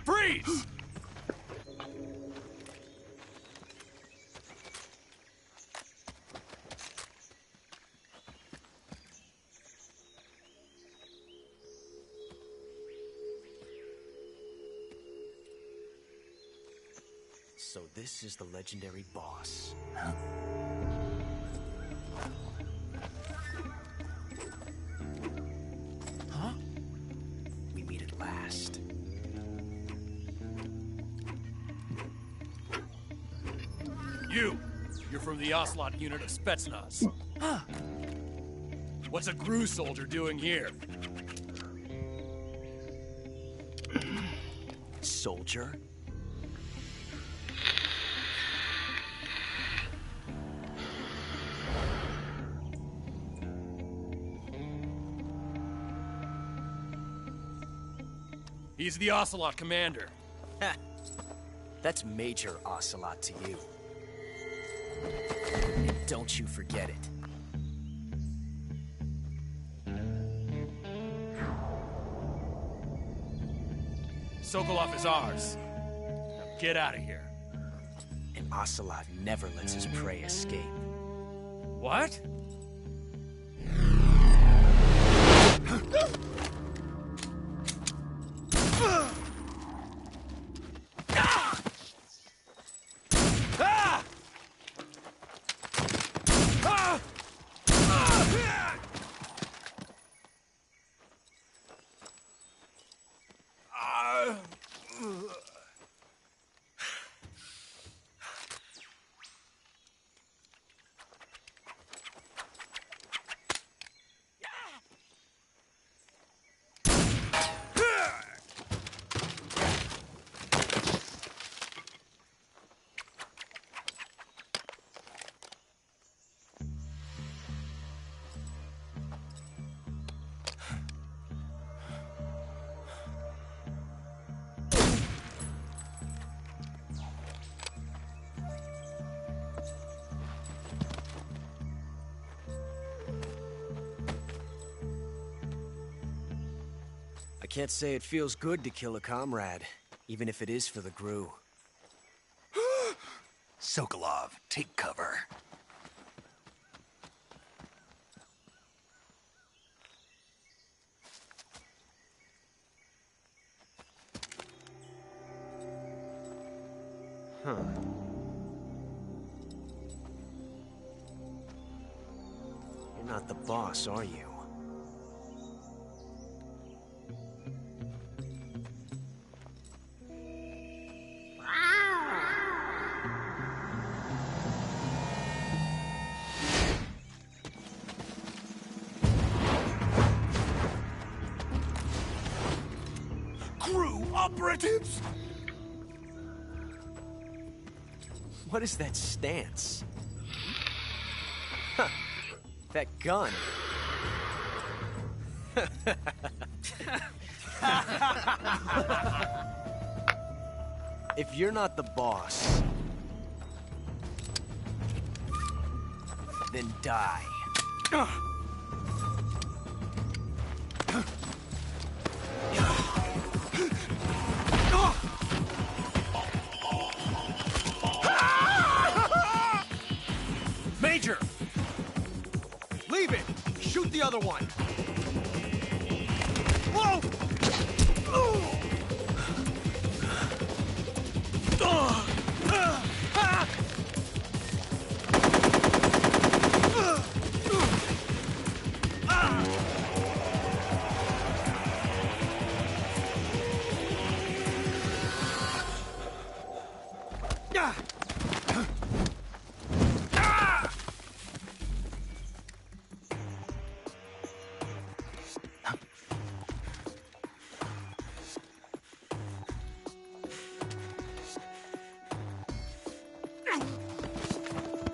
Freeze! So this is the legendary boss. Huh? Huh? We meet at last. You're from the Ocelot unit of Spetsnaz. What's a GRU soldier doing here? Soldier? He's the Ocelot commander. Ha! That's Major Ocelot to you. And don't you forget it. Sokolov is ours. Now get out of here. And Ocelot never lets his prey escape. What? can't say it feels good to kill a comrade, even if it is for the Gru. Sokolov, take cover. Huh. You're not the boss, are you? Crew operatives! What is that stance? Huh. That gun. If you're not the boss, then die. Major! Leave it! Shoot the other one! Whoa!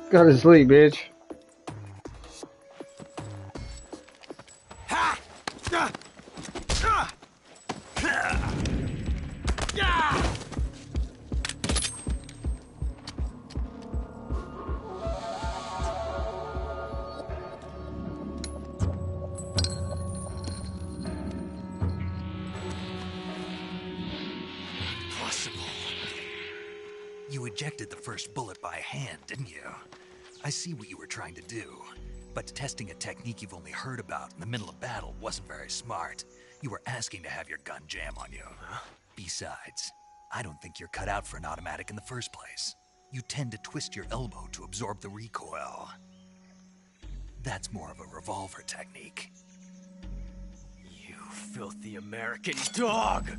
Go to sleep, bitch. Impossible. You ejected the first bullet by hand, didn't you? I see what you were trying to do. But testing a technique you've only heard about in the middle of battle wasn't very smart. You were asking to have your gun jam on you. Besides, I don't think you're cut out for an automatic in the first place. You tend to twist your elbow to absorb the recoil. That's more of a revolver technique. You filthy American dog!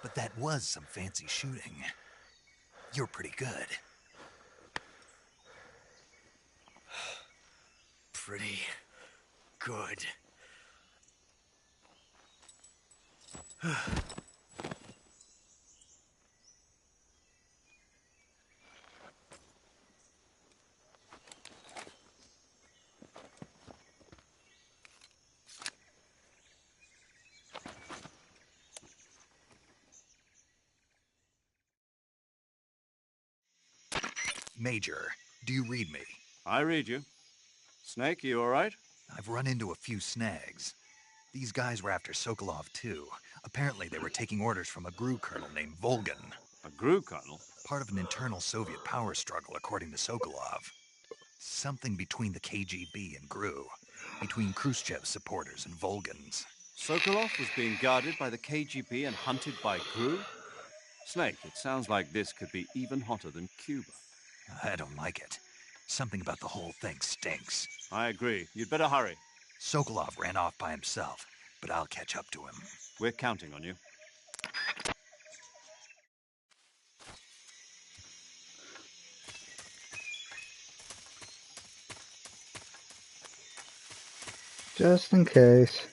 But that was some fancy shooting. You're pretty good. Pretty good. Major, do you read me? I read you. Snake, you all right? I've run into a few snags. These guys were after Sokolov too. Apparently they were taking orders from a GRU colonel named Volgan. A GRU colonel? Part of an internal Soviet power struggle, according to Sokolov. Something between the KGB and GRU. Between Khrushchev's supporters and Volgan's. Sokolov was being guarded by the KGB and hunted by GRU? Snake, it sounds like this could be even hotter than Cuba. I don't like it. Something about the whole thing stinks. I agree. You'd better hurry. Sokolov ran off by himself, but I'll catch up to him. We're counting on you. Just in case.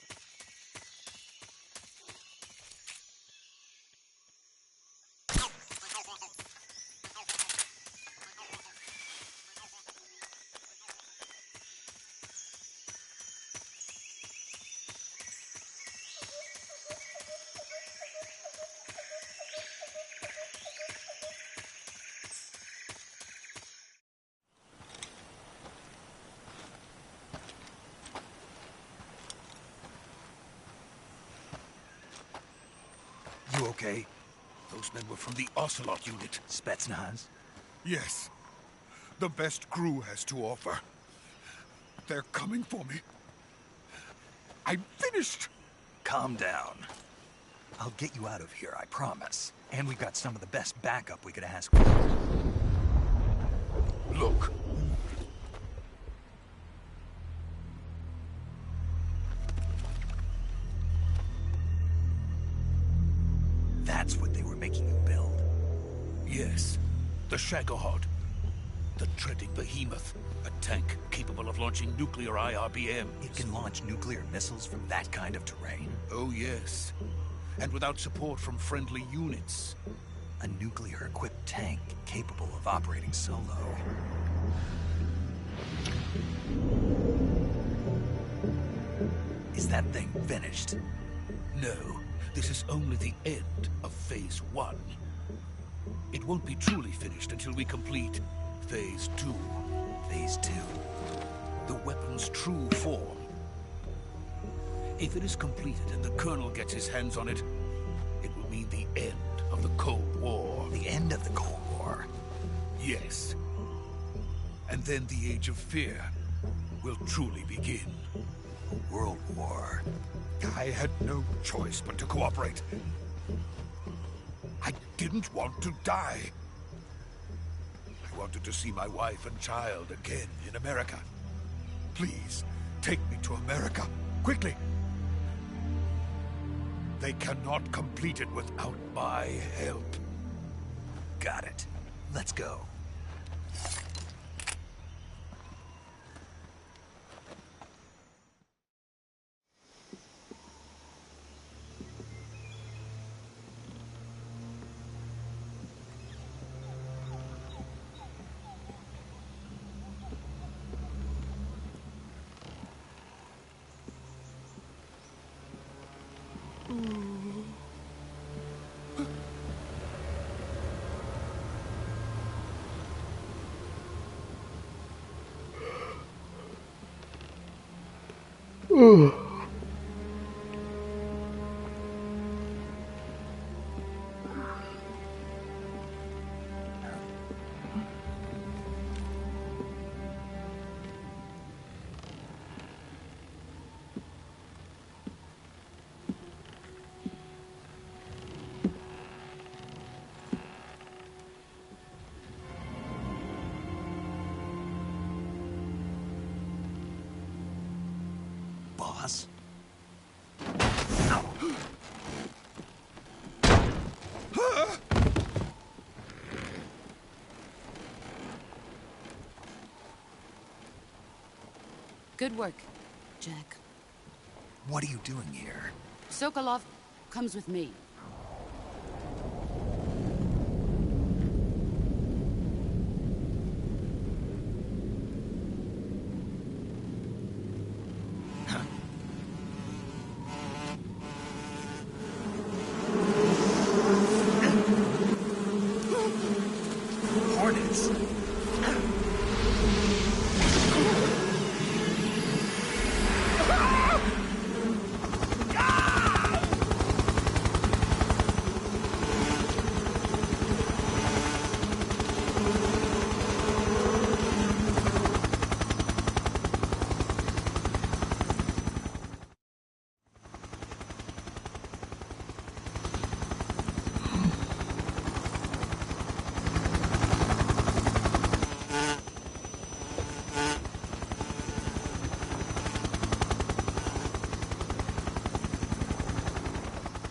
okay? Those men were from the Ocelot unit. Spetsnaz? Yes. The best crew has to offer. They're coming for me. I'm finished! Calm down. I'll get you out of here, I promise. And we've got some of the best backup we could ask for. Look. That's what they were making you build? Yes. The Shagohod. The treading behemoth. A tank capable of launching nuclear IRBMs. It can launch nuclear missiles from that kind of terrain? Oh, yes. And without support from friendly units. A nuclear-equipped tank capable of operating solo. Is that thing finished? No. This is only the end of Phase 1. It won't be truly finished until we complete Phase 2. Phase 2? The weapon's true form. If it is completed and the Colonel gets his hands on it, it will mean the end of the Cold War. The end of the Cold War? Yes. And then the Age of Fear will truly begin. A world war. I had no choice but to cooperate. I didn't want to die. I wanted to see my wife and child again in America. Please, take me to America, quickly. They cannot complete it without my help. Got it. Let's go. Boss? Good work, Jack. What are you doing here? Sokolov comes with me. Hornets?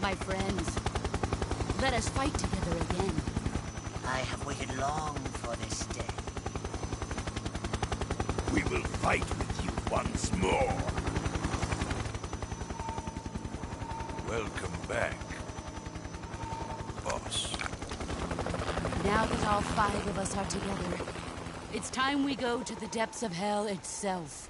My friends, let us fight together again. I have waited long for this day. We will fight with you once more. Welcome back, boss. Now that all 5 of us are together, it's time we go to the depths of hell itself.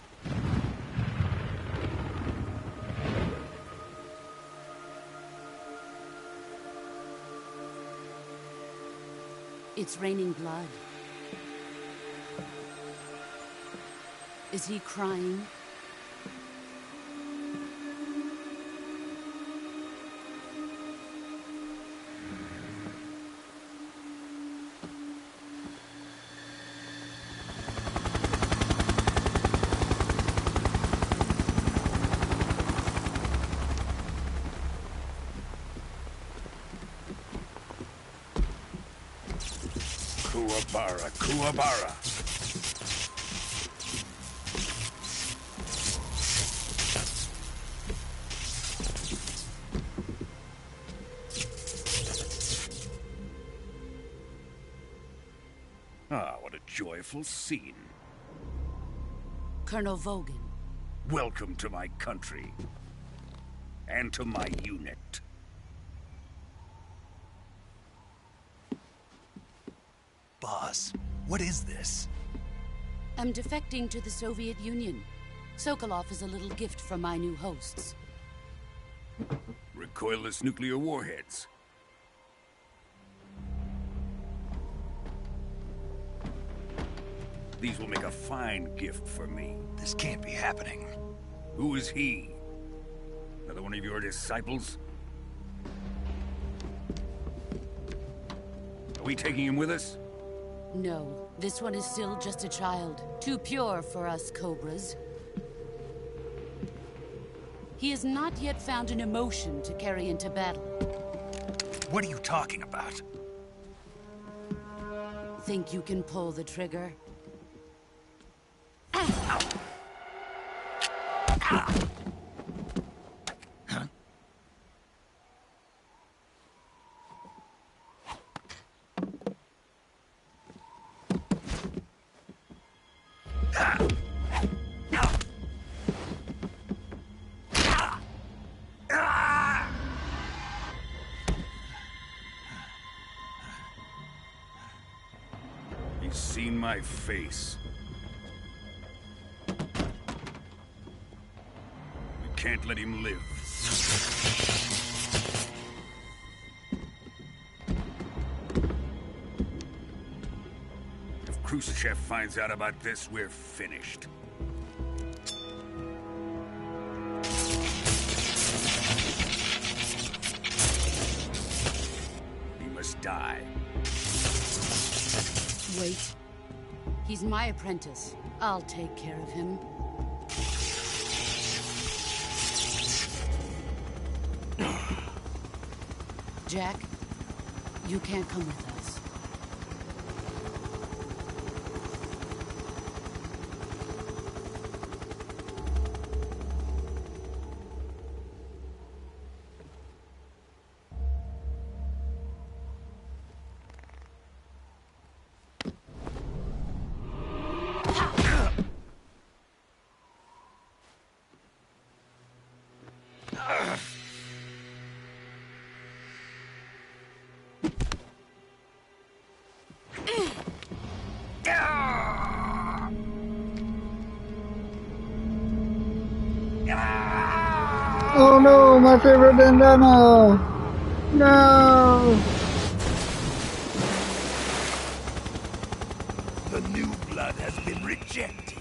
It's raining blood. Is he crying? Kuwabara, Kuwabara. Ah, what a joyful scene. Colonel Vogan. Welcome to my country. And to my unit. Boss, what is this? I'm defecting to the Soviet Union. Sokolov is a little gift from my new hosts. Recoilless nuclear warheads. These will make a fine gift for me. This can't be happening. Who is he? Another one of your disciples? Are we taking him with us? No, this one is still just a child. Too pure for us Cobras. He has not yet found an emotion to carry into battle. What are you talking about? Think you can pull the trigger? He's seen my face. We can't let him live. If Khrushchev finds out about this, we're finished. He must die. Wait. He's my apprentice. I'll take care of him. Jack, you can't come with us. Oh no, my favorite bandana! No! The new blood has been rejected.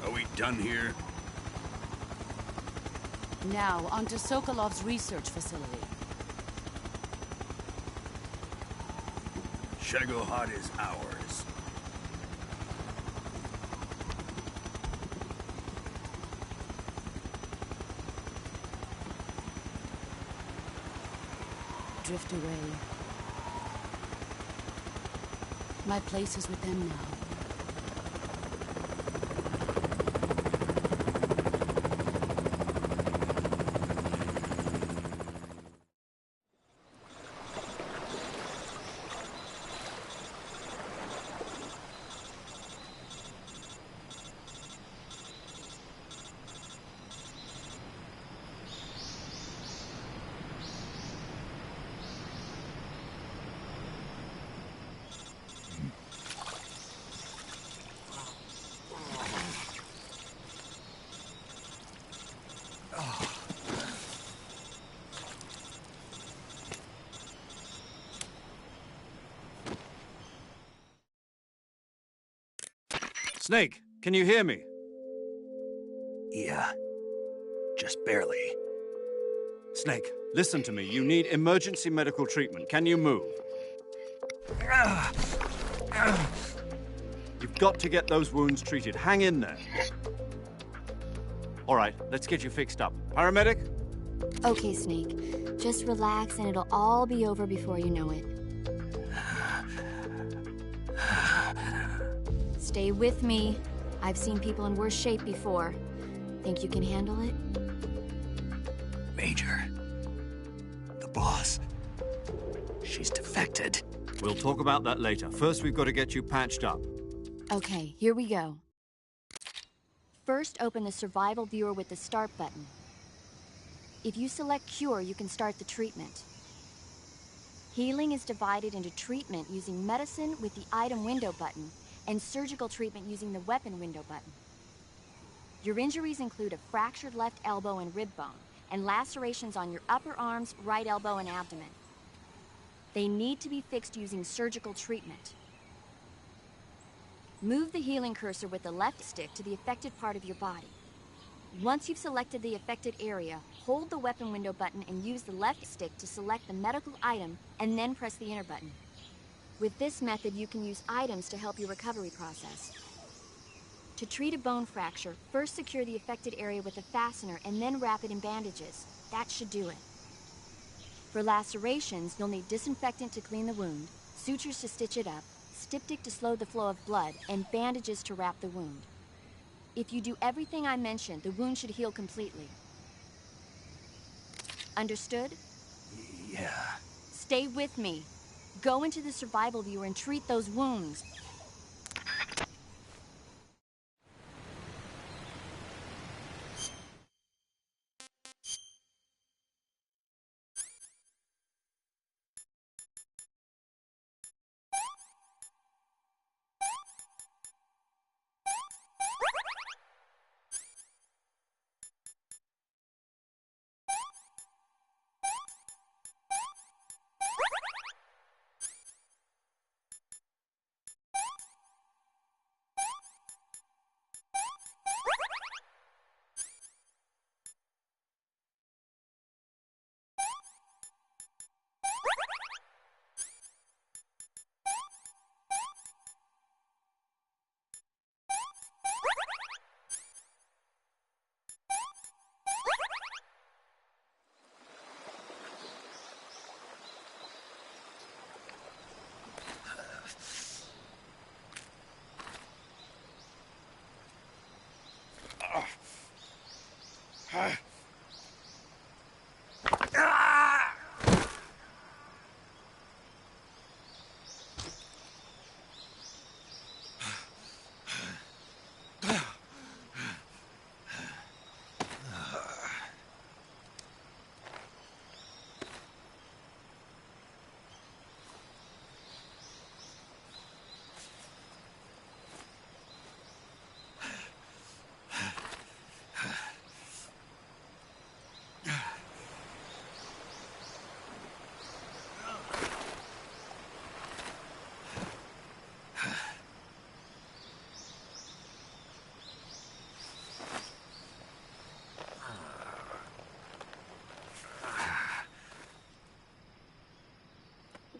Are we done here? Now, onto Sokolov's research facility. Shagohod is ours. Drift away. My place is with them now. Snake, can you hear me? Yeah. Just barely. Snake, listen to me. You need emergency medical treatment. Can you move? You've got to get those wounds treated. Hang in there. All right, let's get you fixed up. Paramedic? Okay, Snake. Just relax and it'll all be over before you know it. Stay with me. I've seen people in worse shape before. Think you can handle it? Major. The boss. She's defected. We'll talk about that later. First, we've got to get you patched up. Okay, here we go. First, open the survival viewer with the start button. If you select cure, you can start the treatment. Healing is divided into treatment using medicine with the item window button and surgical treatment using the weapon window button. Your injuries include a fractured left elbow and rib bone and lacerations on your upper arms, right elbow, and abdomen. They need to be fixed using surgical treatment. Move the healing cursor with the left stick to the affected part of your body. Once you've selected the affected area, hold the weapon window button and use the left stick to select the medical item and then press the enter button. With this method, you can use items to help your recovery process. To treat a bone fracture, first secure the affected area with a fastener and then wrap it in bandages. That should do it. For lacerations, you'll need disinfectant to clean the wound, sutures to stitch it up, styptic to slow the flow of blood, and bandages to wrap the wound. If you do everything I mentioned, the wound should heal completely. Understood? Yeah. Stay with me. Go into the survival viewer and treat those wounds.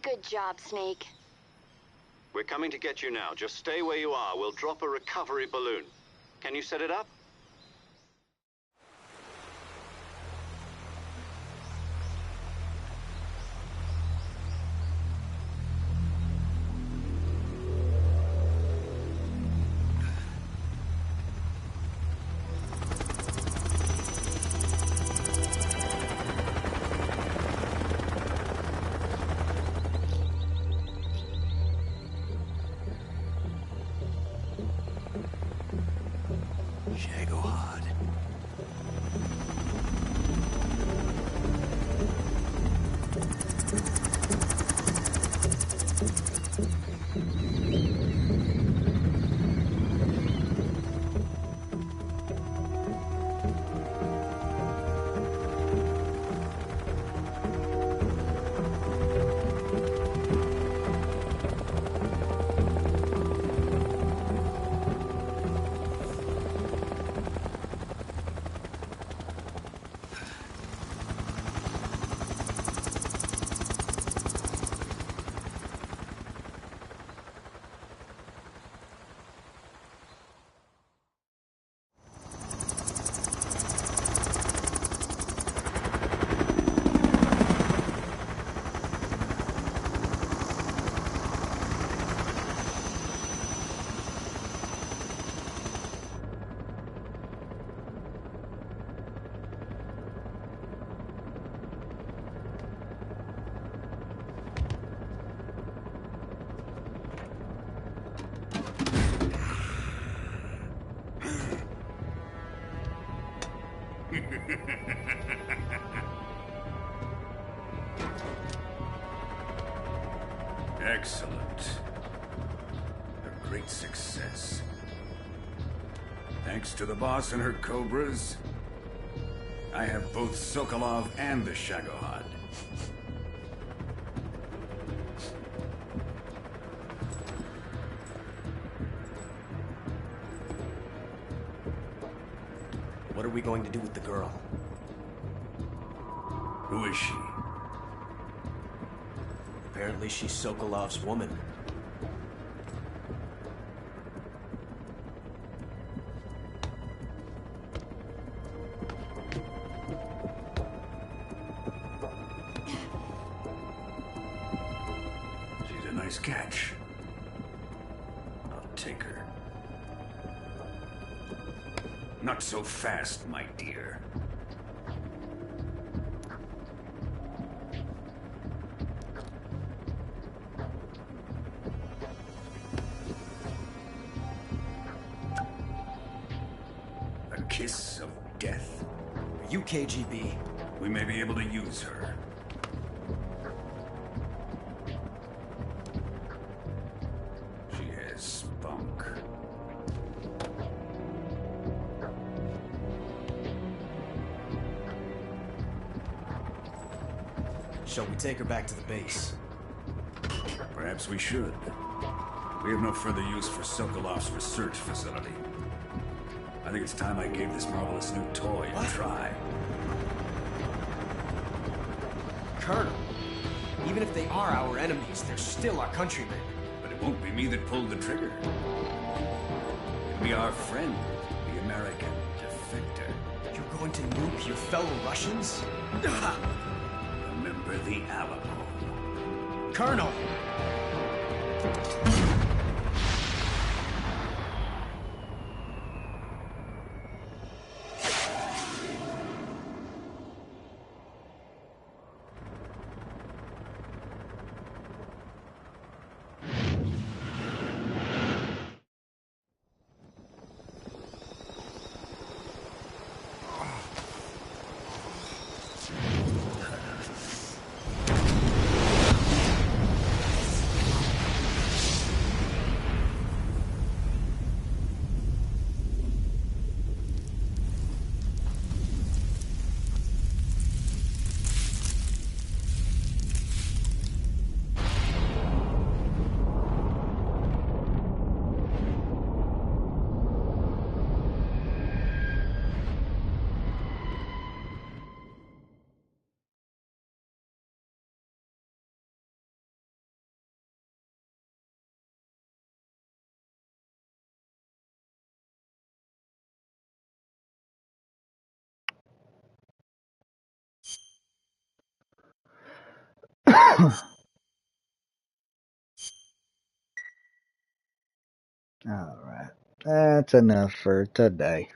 Good job, Snake. We're coming to get you now. Just stay where you are. We'll drop a recovery balloon. Can you set it up? Excellent. A great success. Thanks to the boss and her cobras, I have both Sokolov and the Shagohod. What are we going to do with the girl? Who is she? Apparently she's Sokolov's woman. She's a nice catch. I'll take her. Not so fast, my dear. A kiss of death? Are you KGB? We may be able to use her. She has spunk. Shall we take her back to the base? Perhaps we should. We have no further use for Sokolov's research facility. I think it's time I gave this marvelous new toy a try. Colonel, even if they are our enemies, they're still our countrymen. But it won't be me that pulled the trigger. It'll be our friend, the American defector. You're going to nuke your fellow Russians? Remember the Alamo. Colonel! Alright, that's enough for today.